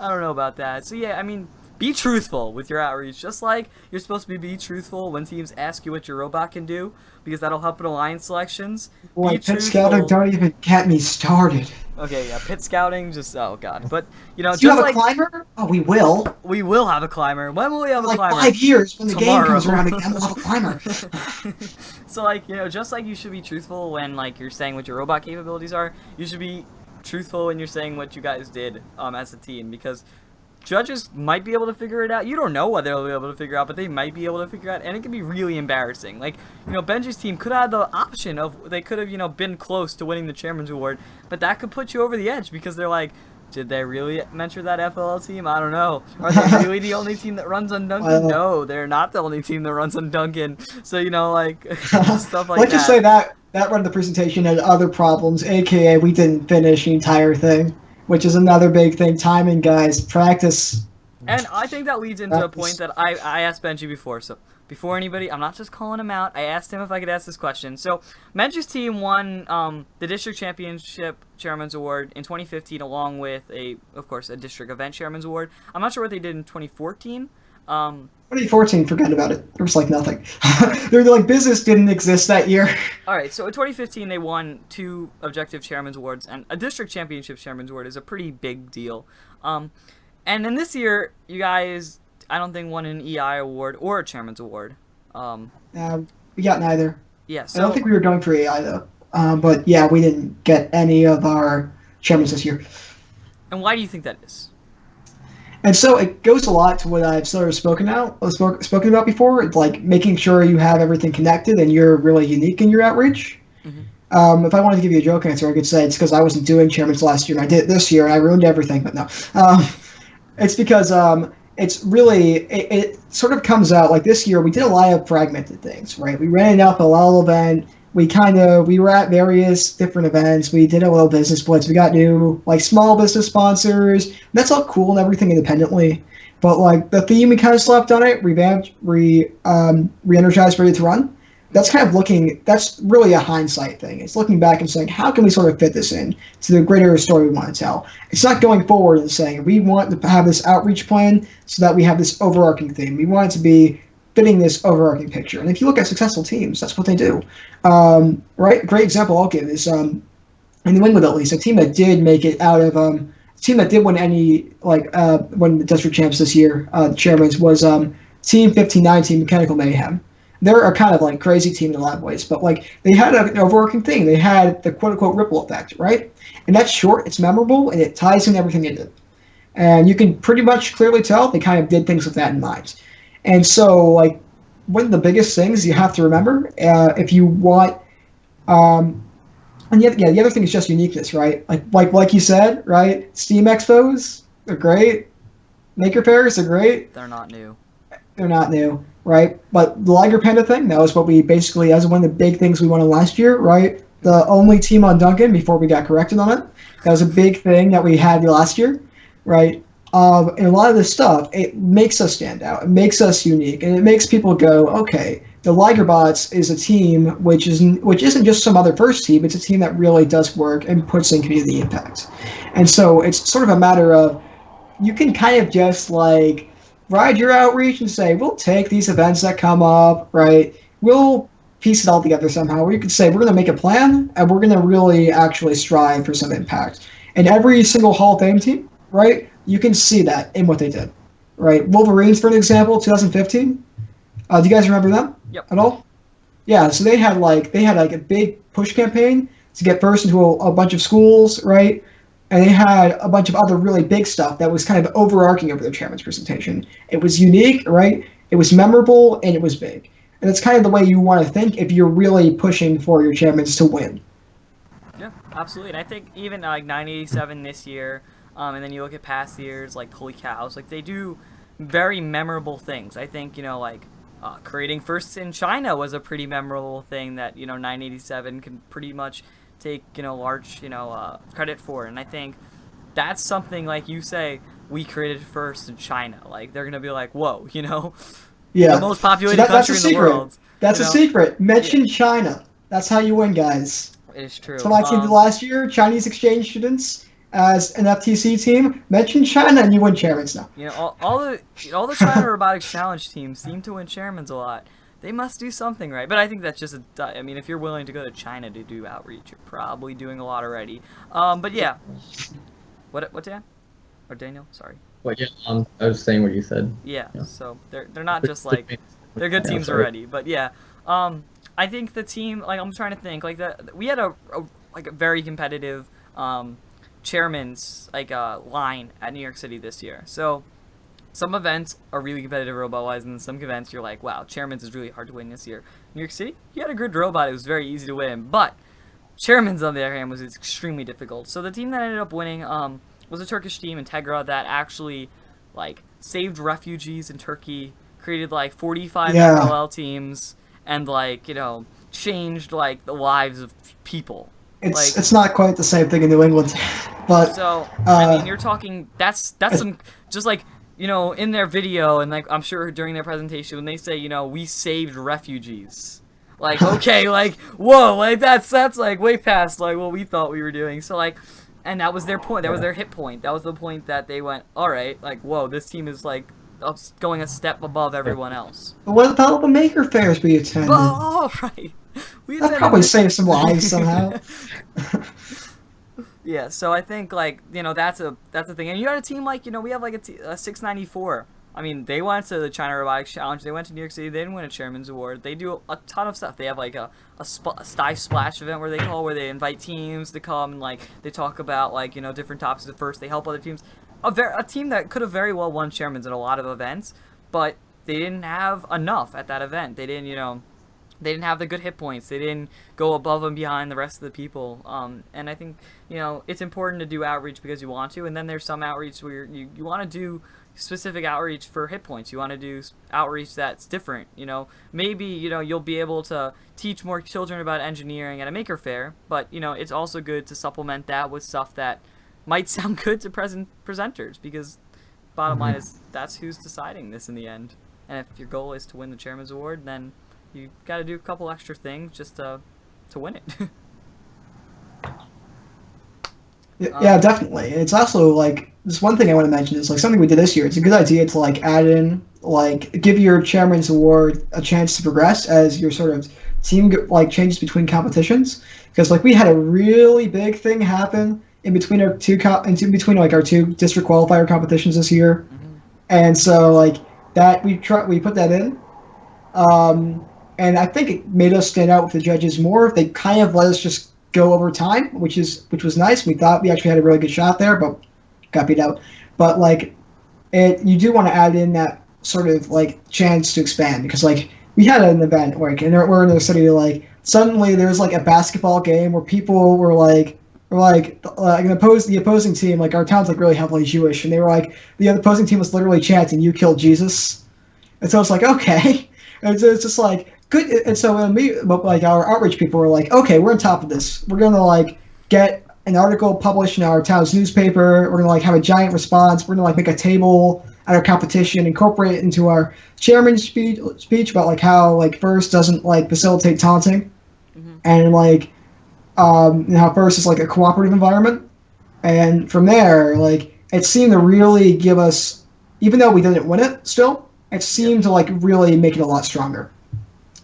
don't know about that. So yeah, I mean, be truthful with your outreach. Just like you're supposed to be truthful when teams ask you what your robot can do, because that'll help in alliance selections. Boy, pit scouting, don't even get me started. Okay, yeah, pit scouting, just, oh god. But, Do you have a climber? Oh, we will. We will have a climber. When will we have a climber? 5 years, when the Tomorrow. game comes around again, we'll have a climber. So, just like you should be truthful when, you're saying what your robot capabilities are, you should be truthful when you're saying what you guys did, as a team, because judges might be able to figure it out. You don't know what they'll be able to figure out, but they might be able to figure it out, and it can be really embarrassing. Benji's team could have the option of, they could have, been close to winning the Chairman's Award, but that could put you over the edge, because they're like, did they really mention that FLL team? I don't know. Are they really the only team that runs on Duncan? No, they're not the only team that runs on Duncan. So, stuff like that. Let's just say that run of the presentation had other problems, aka we didn't finish the entire thing. Which is another big thing. Timing, guys. Practice. And I think that leads into a point that I asked Benji before. So, before anybody, I'm not just calling him out. I asked him if I could ask this question. So, Benji's team won the District Championship Chairman's Award in 2015, along with, of course, a District Event Chairman's Award. I'm not sure what they did in 2014. 2014, forget about it. There was nothing. They're business didn't exist that year. Alright, so in 2015 they won 2 Objective Chairman's Awards, and a District Championship Chairman's Award is a pretty big deal. And then this year, you guys, I don't think won an EI award or a Chairman's Award. We got neither. Yeah, so I don't think we were going for AI though. But yeah, we didn't get any of our chairmans this year. And why do you think that is? And so it goes a lot to what I've sort of spoken about before. It's making sure you have everything connected and you're really unique in your outreach. Mm-hmm. If I wanted to give you a joke answer, I could say it's because I wasn't doing chairmans last year and I did it this year and I ruined everything. But no, it's because it's really it sort of comes out this year. We did a lot of fragmented things, right? We ran an FLL event. We were at various different events. We did a little business splits. We got new small business sponsors. And that's all cool and everything independently. But the theme, we kind of slept on it, revamped, re-energized, ready to run. That's that's really a hindsight thing. It's looking back and saying, how can we sort of fit this in to the greater story we want to tell? It's not going forward and saying, we want to have this outreach plan so that we have this overarching theme. We want it to be fitting this overarching picture. And if you look at successful teams, that's what they do. Right? A great example I'll give is, in New England at least, a team that did make it out of team that did win any win the district champs this year, the chairman's was Team 1519 Mechanical Mayhem. They're a kind of like crazy team in a lot of ways, but like they had an overarching thing. They had the quote unquote ripple effect, right? And that's short, it's memorable, and it ties in everything it did. And you can pretty much clearly tell they kind of did things with that in mind. And so, like, one of the biggest things you have to remember if you want, and the other thing is just uniqueness, right? Like you said, right? Steam Expos, they're great. Maker Fairs, they're great. They're not new. They're not new, right? But the Liger Panda thing, that was what we basically, as one of the big things we wanted last year, right? The only team on Duncan before we got corrected on it. That was a big thing that we had last year. Right? And a lot of this stuff, it makes us stand out. It makes us unique. And it makes people go, okay, the Ligerbots is a team which isn't just some other first team. It's a team that really does work and puts in community impact. And so it's sort of a matter of, you can kind of just like ride your outreach and say, we'll take these events that come up, right? We'll piece it all together somehow. Or you could say, we're going to make a plan and we're going to really actually strive for some impact. And every single Hall of Fame team, right? You can see that in what they did, right? Wolverines, for an example, 2015. Do you guys remember them? Yep. At all? Yeah. So they had a big push campaign to get first into a bunch of schools, right? And they had a bunch of other really big stuff that was kind of overarching over their chairman's presentation. It was unique, right? It was memorable and it was big. And it's kind of the way you want to think if you're really pushing for your chairmans to win. Yeah, absolutely. And I think even like 987 this year. And then you look at past years, like Holy Cows, like they do very memorable things. I think, like creating firsts in China was a pretty memorable thing that, 987 can pretty much take, large, credit for. And I think that's something, like you say, we created first in China. Like, they're going to be like, whoa, Yeah. the most populated country in the world. That's a secret. Mention China. That's how you win, guys. It is true. So my team did last year, Chinese exchange students. As an FTC team, mention China and you win chairmans now. All the China Robotics Challenge teams seem to win chairmans a lot. They must do something right. But I think that's just if you're willing to go to China to do outreach, you're probably doing a lot already. But yeah. What Dan? Or Daniel? Sorry. Well, yeah. I was saying what you said. Yeah. So they're not just like they're good teams already. But yeah. I think the team, like, I'm trying to think, like, we had a very competitive chairman's line at New York City this year. So some events are really competitive robot-wise, and then some events you're like, wow, chairman's is really hard to win this year. New York City, you had a good robot, it was very easy to win, but chairman's on the other hand was extremely difficult. So the team that ended up winning was a Turkish team, Integra, that actually saved refugees in Turkey, created 45 FLL teams, and changed the lives of people. It's not quite the same thing in New England, but so you're talking that's some just in their video, and I'm sure during their presentation when they say we saved refugees, okay, whoa, that's way past what we thought we were doing. So and that was their point, that was their hit point, that was the point that they went, all right, whoa, this team is going a step above everyone else. But what about the Maker Fairs we attended? All right. That probably saved some lives somehow. Yeah, so I think that's a thing. And you got a team we have a 694. I mean, they went to the China Robotics Challenge. They went to New York City. They didn't win a chairman's award. They do a ton of stuff. They have a Sty Splash event where they invite teams to come and they talk about different topics at first. They help other teams. A team that could have very well won chairman's at a lot of events, but they didn't have enough at that event. They didn't they didn't have the good hit points. They didn't go above and behind the rest of the people. And I think, it's important to do outreach because you want to. And then there's some outreach where you want to do specific outreach for hit points. You want to do outreach that's different. Maybe, you'll be able to teach more children about engineering at a Maker Faire. But, it's also good to supplement that with stuff that might sound good to presenters. Because bottom line is that's who's deciding this in the end. And if your goal is to win the Chairman's Award, then you got to do a couple extra things just to win it. Yeah, definitely. It's also this one thing I want to mention is something we did this year. It's a good idea to add in give your chairman's award a chance to progress as your sort of team changes between competitions, because we had a really big thing happen in between in between like our two district qualifier competitions this year, Mhm. and so like that we put that in, and I think it made us stand out with the judges more. They kind of let us just go over time, which was nice. We thought we actually had a really good shot there, but got beat out. But like you do want to add in that sort of like chance to expand because like we had an event like and we're in the city like suddenly there was like a basketball game where people were like the opposing team like our town's like really heavily Jewish and they were like the other opposing team was literally chanting "You killed Jesus," and so it's like okay, and it's just like good. And so like our outreach people were like okay, we're on top of this. We're gonna like get an article published in our town's newspaper. We're gonna like have a giant response. We're gonna like make a table at our competition, incorporate it into our chairman's speech about like how like First doesn't like facilitate taunting, Mhm. and like and how First is like a cooperative environment. And from there, like it seemed to really give us, even though we didn't win it, still it seemed to like really make it a lot stronger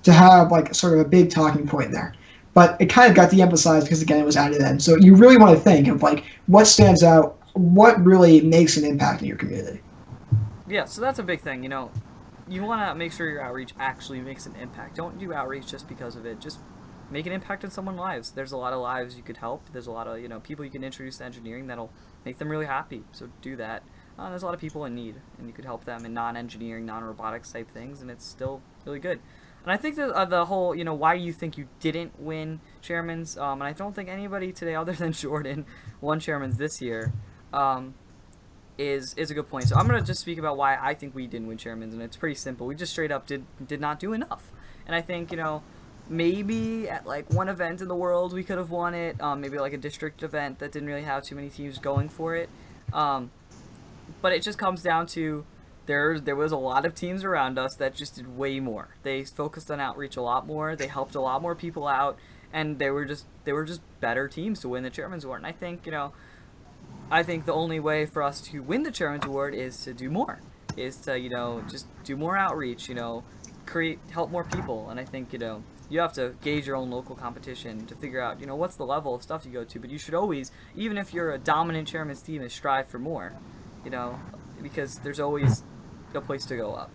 to have like sort of a big talking point there. But it kind of got de-emphasized because again it was added in. So you really want to think of like what stands out, what really makes an impact in your community. Yeah, so that's a big thing. You want to make sure your outreach actually makes an impact. Don't do outreach just because of it. Just make an impact in someone's lives. There's a lot of lives you could help. There's a lot of people you can introduce to engineering that'll make them really happy. So do that. There's a lot of people in need, and you could help them in non-engineering, non-robotics type things, and it's still really good. And I think that the whole, why you think you didn't win chairmans, and I don't think anybody today other than Jordan won chairmans this year, is a good point. So I'm gonna just speak about why I think we didn't win chairmans, and it's pretty simple. We just straight up did not do enough. And I think maybe at like one event in the world we could have won it. Maybe like a district event that didn't really have too many teams going for it. But it just comes down to there was a lot of teams around us that just did way more. They focused on outreach a lot more. They helped a lot more people out, and they were just better teams to win the chairman's award. And I think the only way for us to win the chairman's award is to do more, is to just do more outreach. Help more people. And I think you have to gauge your own local competition to figure out what's the level of stuff you go to. But you should always, even if you're a dominant chairman's team, is strive for more. Because there's always a place to go up.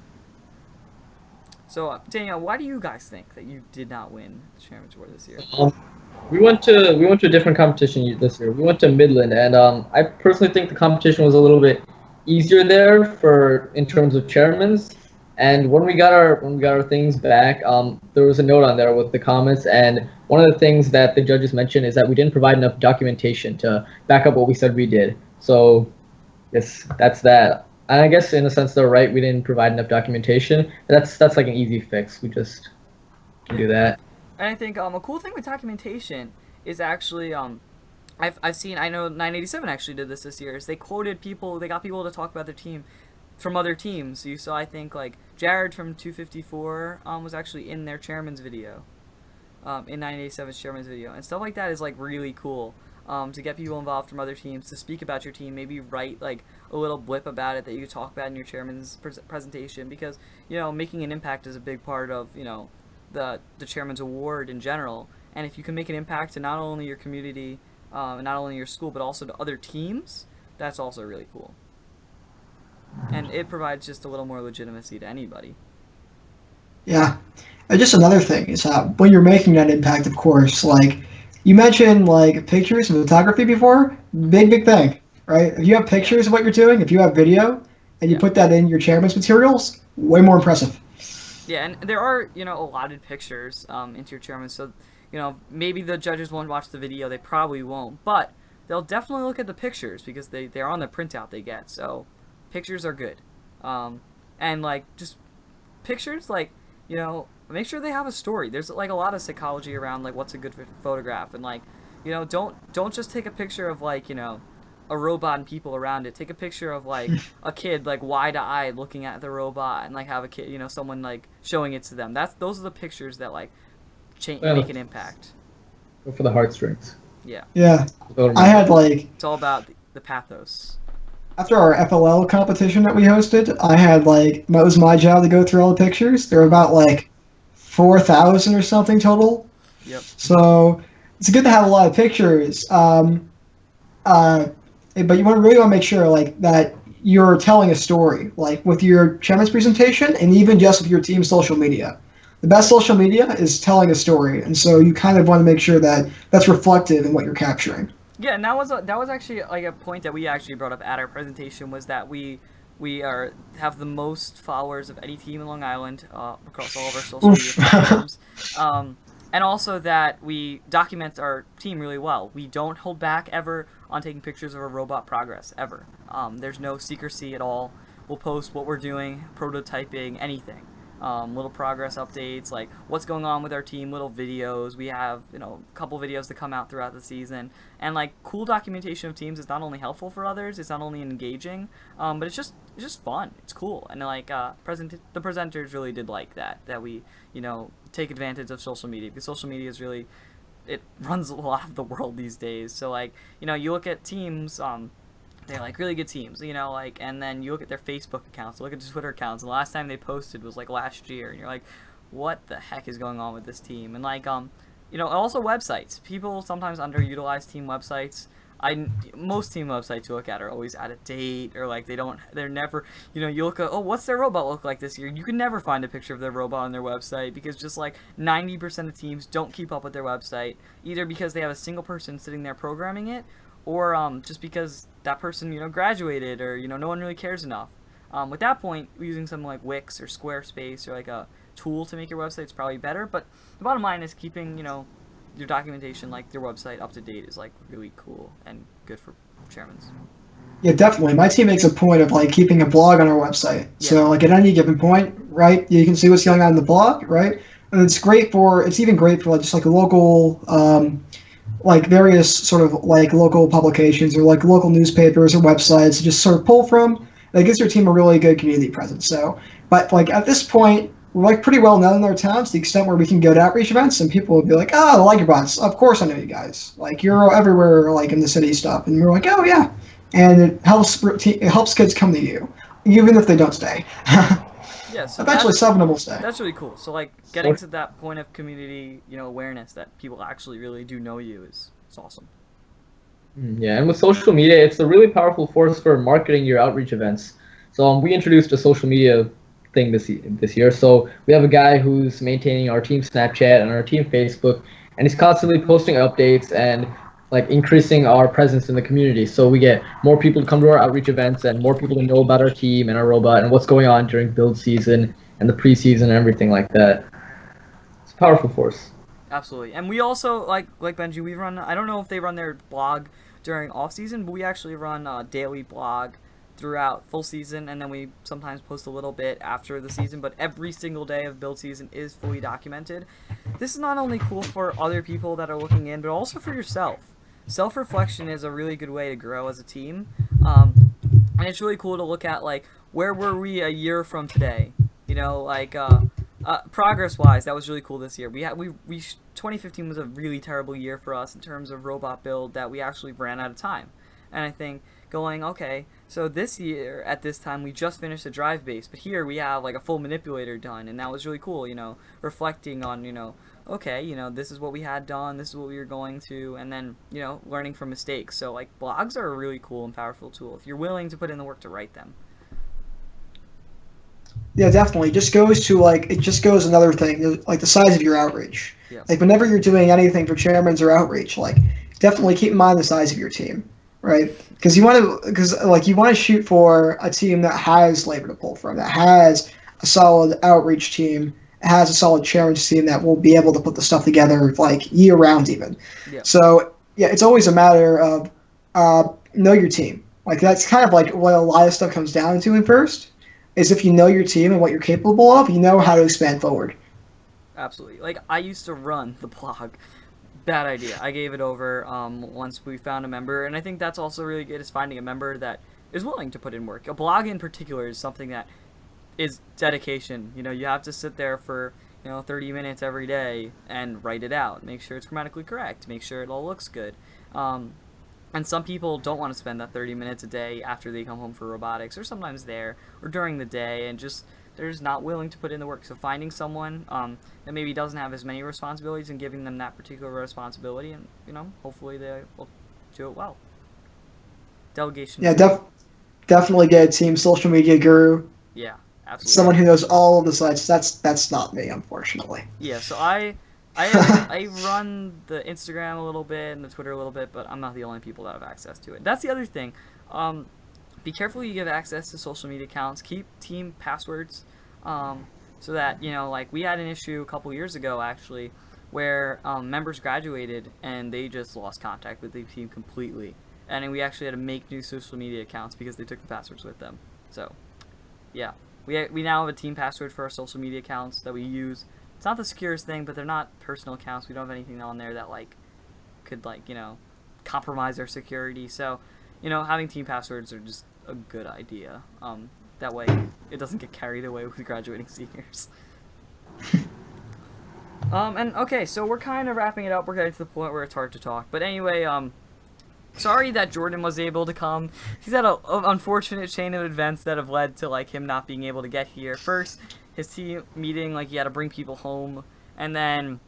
So, Daniel, why do you guys think that you did not win the chairman's award this year? We went to a different competition this year. We went to Midland, and I personally think the competition was a little bit easier there in terms of chairmans. And when we got our things back, there was a note on there with the comments, and one of the things that the judges mentioned is that we didn't provide enough documentation to back up what we said we did. So, yes, that's that. And I guess in a sense they're right. We didn't provide enough documentation. That's like an easy fix. We just can do that. And I think a cool thing with documentation is actually I've seen, I know 987 actually did this year, is they quoted people, they got people to talk about their team from other teams. So you saw, I think, like Jared from 254 was actually in their chairman's video, in 987's chairman's video, and stuff like that is like really cool. To get people involved from other teams, to speak about your team, maybe write like a little blip about it that you could talk about in your chairman's presentation, because making an impact is a big part of the chairman's award in general. And if you can make an impact to not only your community, not only your school, but also to other teams, that's also really cool. And it provides just a little more legitimacy to anybody. Yeah, and just another thing is that when you're making that impact, of course, like you mentioned like pictures and photography before, big thing, right? If you have pictures of what you're doing, if you have video, and you put that in your chairman's materials, way more impressive. Yeah, and there are, allotted pictures into your chairman, so, maybe the judges won't watch the video, they probably won't, but they'll definitely look at the pictures because they're on the printout they get, so pictures are good. And, like, just pictures, like, make sure they have a story. There's like a lot of psychology around like what's a good photograph, and like don't just take a picture of like a robot and people around it. Take a picture of like a kid like wide-eyed looking at the robot, and like have a kid someone like showing it to them. Those are the pictures that like make an impact. Go for the heartstrings. Yeah. I had like It's all about the pathos. after our FLL competition that we hosted, I had like it was my job to go through all the pictures. There were about like 4,000 or something total. Yep. So it's good to have a lot of pictures. uh, but you want to really want to make sure like that you're telling a story, like with your chairman's presentation, and even just with your team's social media. The best social media is telling a story, and so you kind of want to make sure that that's reflective in what you're capturing. Yeah, and that was actually like a point that we actually brought up at our presentation was that we are have the most followers of any team in Long Island across all of our social media Oof. platforms, and also that we document our team really well. We don't hold back ever on taking pictures of our robot progress ever. There's no secrecy at all. We'll post what we're doing, prototyping, anything. Little progress updates, like what's going on with our team, little videos. We have, a couple videos that come out throughout the season. And like cool documentation of teams is not only helpful for others, it's not only engaging, but it's just fun. It's cool. And like the presenters really did like that we, take advantage of social media, because social media is really, it runs a lot of the world these days. So like, you look at teams, they're like really good teams, and then you look at their Facebook accounts, look at their Twitter accounts, and the last time they posted was like last year, and you're like, what the heck is going on with this team? And like, also websites. People sometimes underutilize team websites. Most team websites you look at are always out of date, or like they're never, you look at, oh, what's their robot look like this year? You can never find a picture of their robot on their website, because just like 90% of teams don't keep up with their website, either because they have a single person sitting there programming it, or just because that person, graduated, or, no one really cares enough. With that point, using something like Wix or Squarespace or like a tool to make your website is probably better, but the bottom line is keeping, your documentation, like your website, up to date is like really cool and good for chairmans. Yeah, definitely. My team makes a point of like keeping a blog on our website. Yeah. So like at any given point, right, you can see what's going on in the blog, right? And it's even great for like just like a local like various sort of like local publications or like local newspapers or websites to just sort of pull from. That gives your team a really good community presence. So, but like at this point, we're like pretty well known in our town to the extent where we can go to outreach events and people will be like, "Oh, I like your bots. Of course I know you guys. Like you're everywhere, like in the city stuff." And we're like, "Oh yeah," and it helps kids come to you, even if they don't stay. Yeah, so Eventually, some of them will stay. that's really cool. So like getting to that point of community, awareness that people actually really do know you is awesome. Yeah, and with social media, it's a really powerful force for marketing your outreach events. So we introduced a social media thing this year. So we have a guy who's maintaining our team Snapchat and our team Facebook, and he's constantly posting updates and like increasing our presence in the community. So we get more people to come to our outreach events and more people to know about our team and our robot and what's going on during build season and the preseason and everything like that. It's a powerful force. Absolutely. And we also, like Benji, we run, I don't know if they run their blog during off season, but we actually run a daily blog throughout full season, and then we sometimes post a little bit after the season, but every single day of build season is fully documented. This is not only cool for other people that are looking in, but also for yourself. Self-reflection is a really good way to grow as a team, and it's really cool to look at, like, where were we a year from today? Progress-wise, that was really cool this year. 2015 was a really terrible year for us in terms of robot build, that we actually ran out of time. And I think going, okay, so this year at this time we just finished a drive base, but here we have like a full manipulator done, and that was really cool, reflecting on, okay, this is what we had done, this is what we were going to, and then, learning from mistakes. So like blogs are a really cool and powerful tool if you're willing to put in the work to write them. Yeah, definitely. It just goes another thing, like the size of your outreach. Yeah. Like whenever you're doing anything for chairmans or outreach, like definitely keep in mind the size of your team, right? Because you want to shoot for a team that has labor to pull from, that has a solid outreach team, has a solid chairman's team that will be able to put the stuff together like year round even. Yeah. So yeah, it's always a matter of know your team. Like that's kind of like what a lot of stuff comes down to at first. Is if you know your team and what you're capable of, you know how to expand forward. Absolutely. Like, I used to run the blog. Bad idea. I gave it over once we found a member, and I think that's also really good, is finding a member that is willing to put in work. A blog in particular is something that is dedication. You have to sit there for, 30 minutes every day and write it out. Make sure it's grammatically correct. Make sure it all looks good. And some people don't want to spend that 30 minutes a day after they come home for robotics, or sometimes there, or during the day, and they're just not willing to put in the work. So finding someone that maybe doesn't have as many responsibilities and giving them that particular responsibility, and, hopefully they will do it well. delegation. Yeah, Two. definitely get a team social media guru, Yeah, absolutely. someone who knows all of the sites. That's not me, unfortunately. Yeah, so I run the Instagram a little bit and the Twitter a little bit, but I'm not the only people that have access to it. That's the other thing. Um, be careful you give access to social media accounts. Keep team passwords, so that like we had an issue a couple years ago actually, where members graduated and they just lost contact with the team completely, and then we actually had to make new social media accounts because they took the passwords with them. So yeah, we now have a team password for our social media accounts that we use. It's not the securest thing, but they're not personal accounts. We don't have anything on there that like could like compromise our security. So having team passwords are just a good idea. That way it doesn't get carried away with graduating seniors. And okay, so we're kind of wrapping it up. We're getting to the point where it's hard to talk. But anyway, sorry that Jordan was able to come. He's had a unfortunate chain of events that have led to like him not being able to get here. First, his team meeting, like he had to bring people home, and then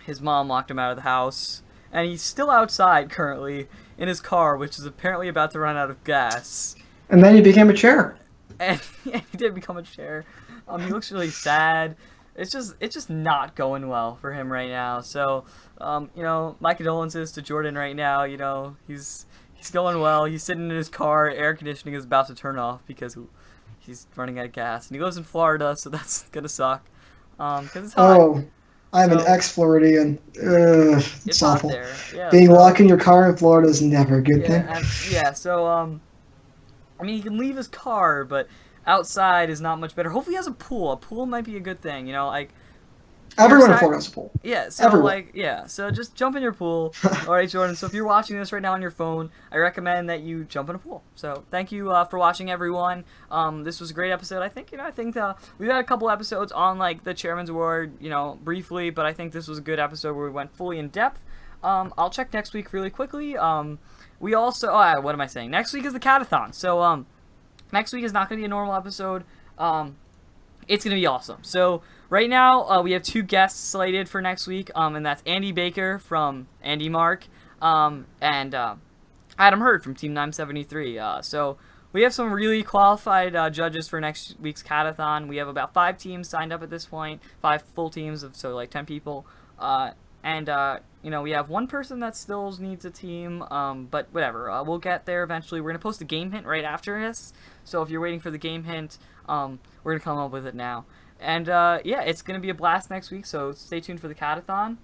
his mom locked him out of the house, and he's still outside currently in his car, which is apparently about to run out of gas. And then he became a chair. And he did become a chair. He looks really sad. It's just not going well for him right now. So, my condolences to Jordan right now. He's going well. He's sitting in his car. Air conditioning is about to turn off because he's running out of gas. And he lives in Florida, so that's gonna suck. Because it's hot. Oh, I'm an So- ex-Floridian. Ugh, It's it's hot awful. there. Yeah. Being so- locked in your car in Florida is never a good thing. Yeah. So I mean, he can leave his car, but outside is not much better. Hopefully, he has a pool. A pool might be a good thing. Like Everyone in side- Florida has a pool. Yeah, so Everyone. so just jump in your pool. Alright, Jordan, so if you're watching this right now on your phone, I recommend that you jump in a pool. So thank you for watching, everyone. This was a great episode. I think, we've had a couple episodes on, like, the Chairman's Award, briefly, but I think this was a good episode where we went fully in depth. I'll check next week really quickly. We also, what am I saying? Next week is the Catathon. So, next week is not going to be a normal episode. It's going to be awesome. So, right now, we have 2 guests slated for next week, and that's Andy Baker from Andy Mark, and Adam Hurd from Team 973. So, we have some really qualified judges for next week's Catathon. We have about 5 teams signed up at this point, 5 full teams of, so, like, 10 people, and we have 1 person that still needs a team, but whatever, we'll get there eventually. We're going to post a game hint right after this, so if you're waiting for the game hint, we're going to come up with it now. And, yeah, it's going to be a blast next week, so stay tuned for the Catathon.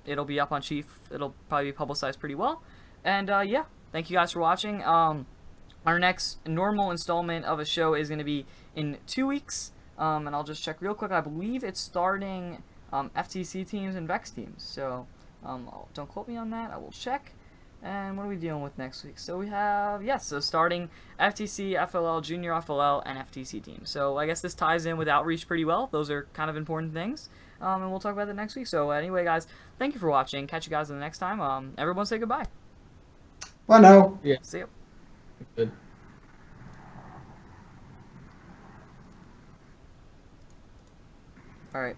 It'll be up on Chief. It'll probably be publicized pretty well. And, yeah, thank you guys for watching. Our next normal installment of a show is going to be in 2 weeks, and I'll just check real quick. I believe it's starting FTC teams and Vex teams, so don't quote me on that. I will check. And what are we dealing with next week? So we have, so starting FTC, FLL, Junior FLL, and FTC teams. So I guess this ties in with Outreach pretty well. Those are kind of important things. And we'll talk about that next week. So anyway, guys, thank you for watching. Catch you guys in the next time. Everyone say goodbye. Well, no. Yeah. See you. Good. All right.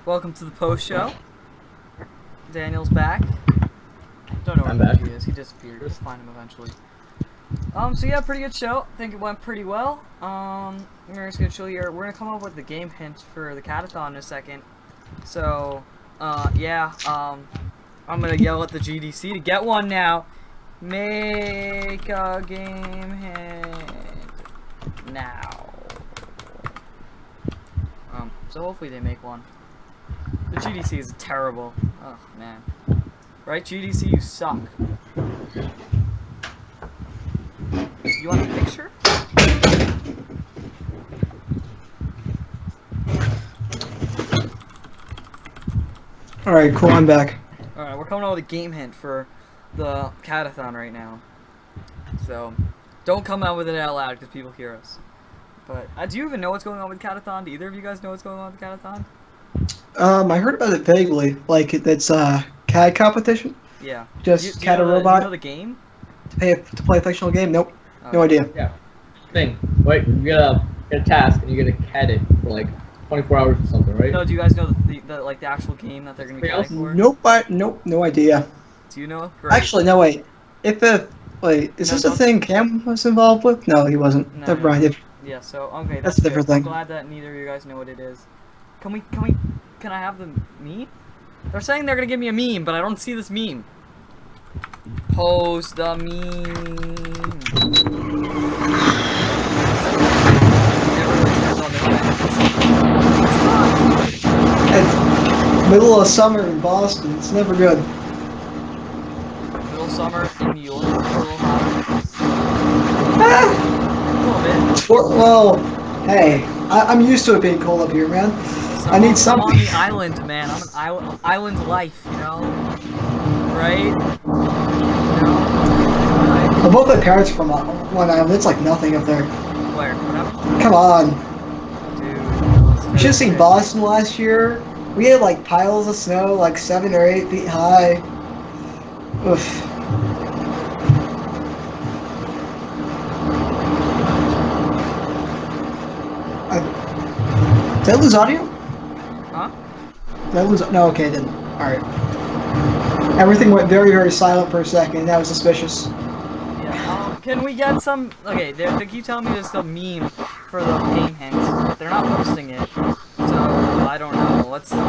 welcome to the post show. Daniel's back. Don't know I'm where back. he is. He disappeared. We'll find him eventually. So yeah, pretty good show. I think it went pretty well. We're just gonna show you. We're gonna come up with the game hint for the catathon in a second. So, yeah. I'm gonna yell at the GDC to get one now. Make a game hint now. So hopefully they make one. The GDC is terrible. Oh man. Right, GDC, you suck. You want a picture? Alright, cool, I'm back. Alright, we're coming up with a game hint for the catathon right now. So, don't come out with it out loud because people hear us. But, do you even know what's going on with catathon? Do either of you guys know what's going on with catathon? I heard about it vaguely. Like, it's a CAD competition? Yeah. Just Do CAD you a know robot do you know the game? to play a fictional game? Nope. No Oh. idea. Yeah. Thing. Wait, you get a task and you get to CAD it for like 24 hours or something, right? No, do you guys know the actual game that they're going to be Wait, playing for? Nope, no idea. Do you know? Great. Actually, no, wait. Wait, is No, this a don't- thing Cam was involved with? No, he wasn't. No, Never no. mind. Yeah, so, okay, That's a good. different I'm thing. glad that neither of you guys know what it is. Can I have the meme? They're saying they're gonna give me a meme, but I don't see this meme. Post the meme. Everyone turns on their phones. And middle of summer in Boston, it's never good. Middle summer in New York, a little hot. Ah, A little bit. well, hey, I'm used to it being cold up here, man. So I need I'm on something. the island, man. I'm an island life, you know? Right? You know? Well, both my parents are from one island. It's like nothing up there. Where? What happened? Come on. Dude. You should have seen Boston last year. We had like piles of snow, like 7 or 8 feet high. Oof. Did I lose audio? Huh? Did I lose? No, okay, then. Alright. Everything went very, very silent for a second. That was suspicious. Yeah, can we get some... Okay, they keep telling me there's some meme for the game hint, but they're not posting it. So, I don't know. Let's... Okay,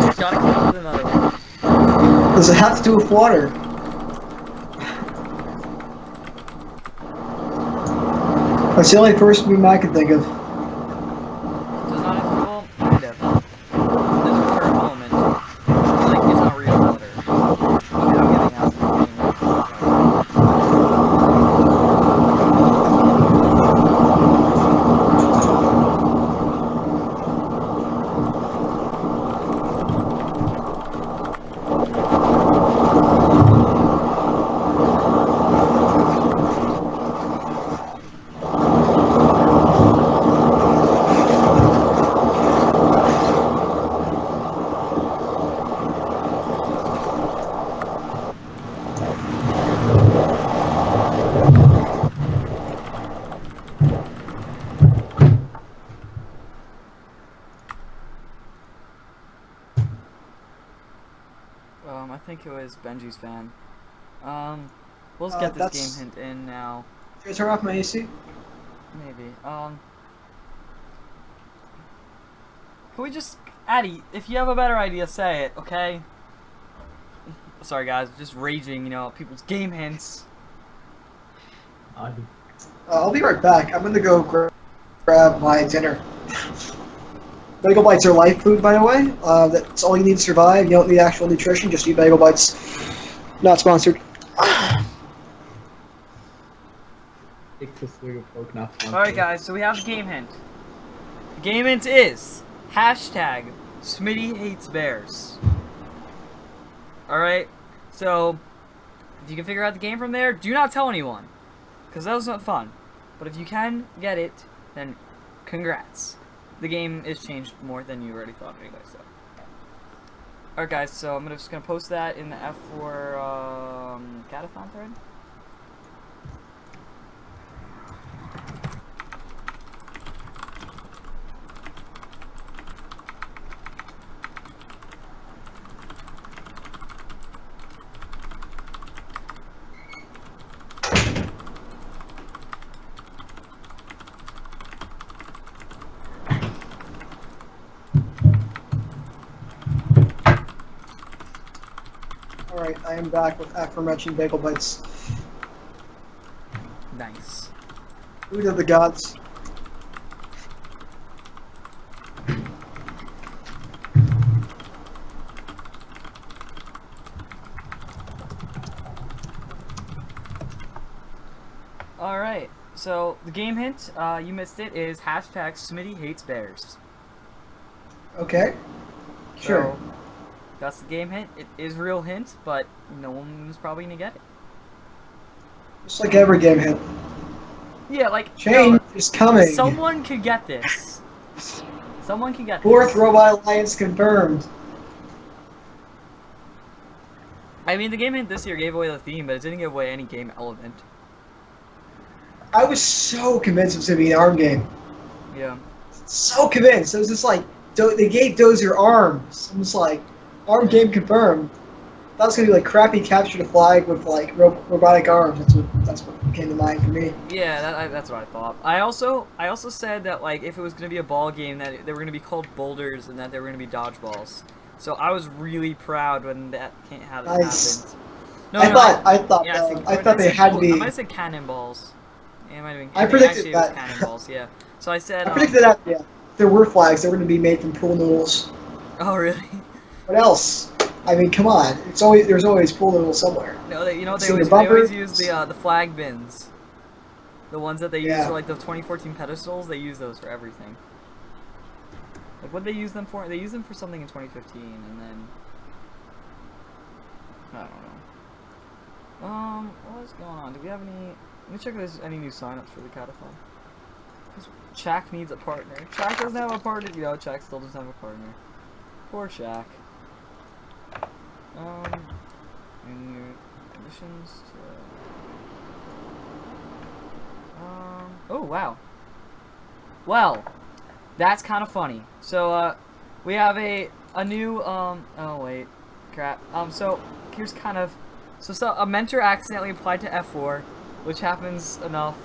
we gotta come up with another one. Does it have to do with water? That's the only first meme I could think of. Does not have to... Well, kind of. There's a water element. Like, it's not real water. Okay, I'm getting out. I think it was Benji's fan. Let's get this that's- game hint in now. Should I turn off my AC? Maybe. Can we just... Addy, if you have a better idea, say it, okay? Sorry guys, just raging, you know, people's game hints. I'll be right back. I'm gonna go grab my dinner. Bagel Bites are life food, by the way. That's all you need to survive. You don't need actual nutrition, just eat Bagel Bites. Not sponsored. Take the swig of pork, not sponsored. Alright guys, so we have the game hint. The game hint is hashtag Smitty hates bears. Alright, so if you can figure out the game from there, do not tell anyone. Because that was not fun. But if you can get it, then congrats. The game is changed more than you already thought anyway, so. Alright guys, so I'm just gonna post that in the F4 Catathon thread. am back with aforementioned Bagel Bites. Nice. Food of the gods. Alright, so the game hint, you missed it, is hashtag Smitty hates bears. Okay. Sure. So, that's the game hint. It is a real hint, but no one is probably gonna get it. Just like every game hit. Yeah, like, Change is coming. someone could get this. Someone can get Fourth this. Robot Alliance confirmed. I mean, the game hint this year gave away the theme, but it didn't give away any game element. I was so convinced it was going to be an ARM game. Yeah. So convinced. It was just like, they gave Dozier arms. I'm just like, ARM game confirmed. That was going to be like crappy capture the flag with like robotic arms. That's what came to mind for me. Yeah, that's what I thought. I also said that like if it was gonna be a ball game, that they were gonna be called boulders and that they were gonna be dodgeballs. So I was really proud when that Nice. happened. I thought yeah, I thought they had to be. I might have said cannonballs. Yeah, it might have been. I think predicted actually that. It was cannonballs. Yeah. So I said. I predicted that. Yeah, if there were flags, they were going to be made from pool noodles. Oh really? What else? I mean, come on. There's always pool noodles somewhere. No, they See the always bumpers? use the flag bins. The ones that they use Yeah. for like the 2014 pedestals, they use those for everything. Like what they use them for? They use them for something in 2015, and then I don't know. What's going on? Do we have any? Let me check if there's any new signups for the catathon. Shaq needs a partner. Shaq doesn't have a partner. You know, Shaq still doesn't have a partner. Poor Shaq. New additions to. Oh wow. Well, that's kind of funny. So we have a new oh wait, crap. So here's kind of so a mentor accidentally applied to F4, which happens enough.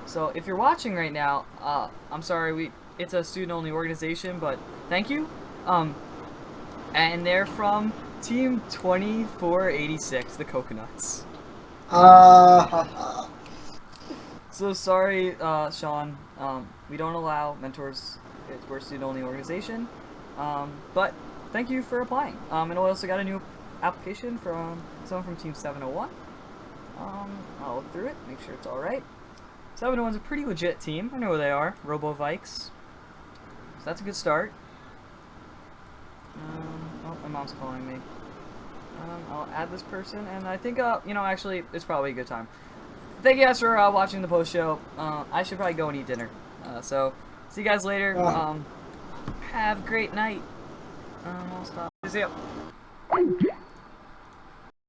So if you're watching right now, I'm sorry, it's a student-only organization, but thank you. And they're from Team 2486, the Coconuts. So sorry, Sean. We don't allow mentors. We're a student-only organization. But thank you for applying. And we also got a new application from someone from Team 701. I'll look through it, make sure it's alright. 701's a pretty legit team. I know who they are. Robo Vikes. So that's a good start. Oh, my mom's calling me. I'll add this person, and I think, actually, it's probably a good time. Thank you guys for watching the post show. I should probably go and eat dinner. So, see you guys later. Have a great night. I'll stop. See ya.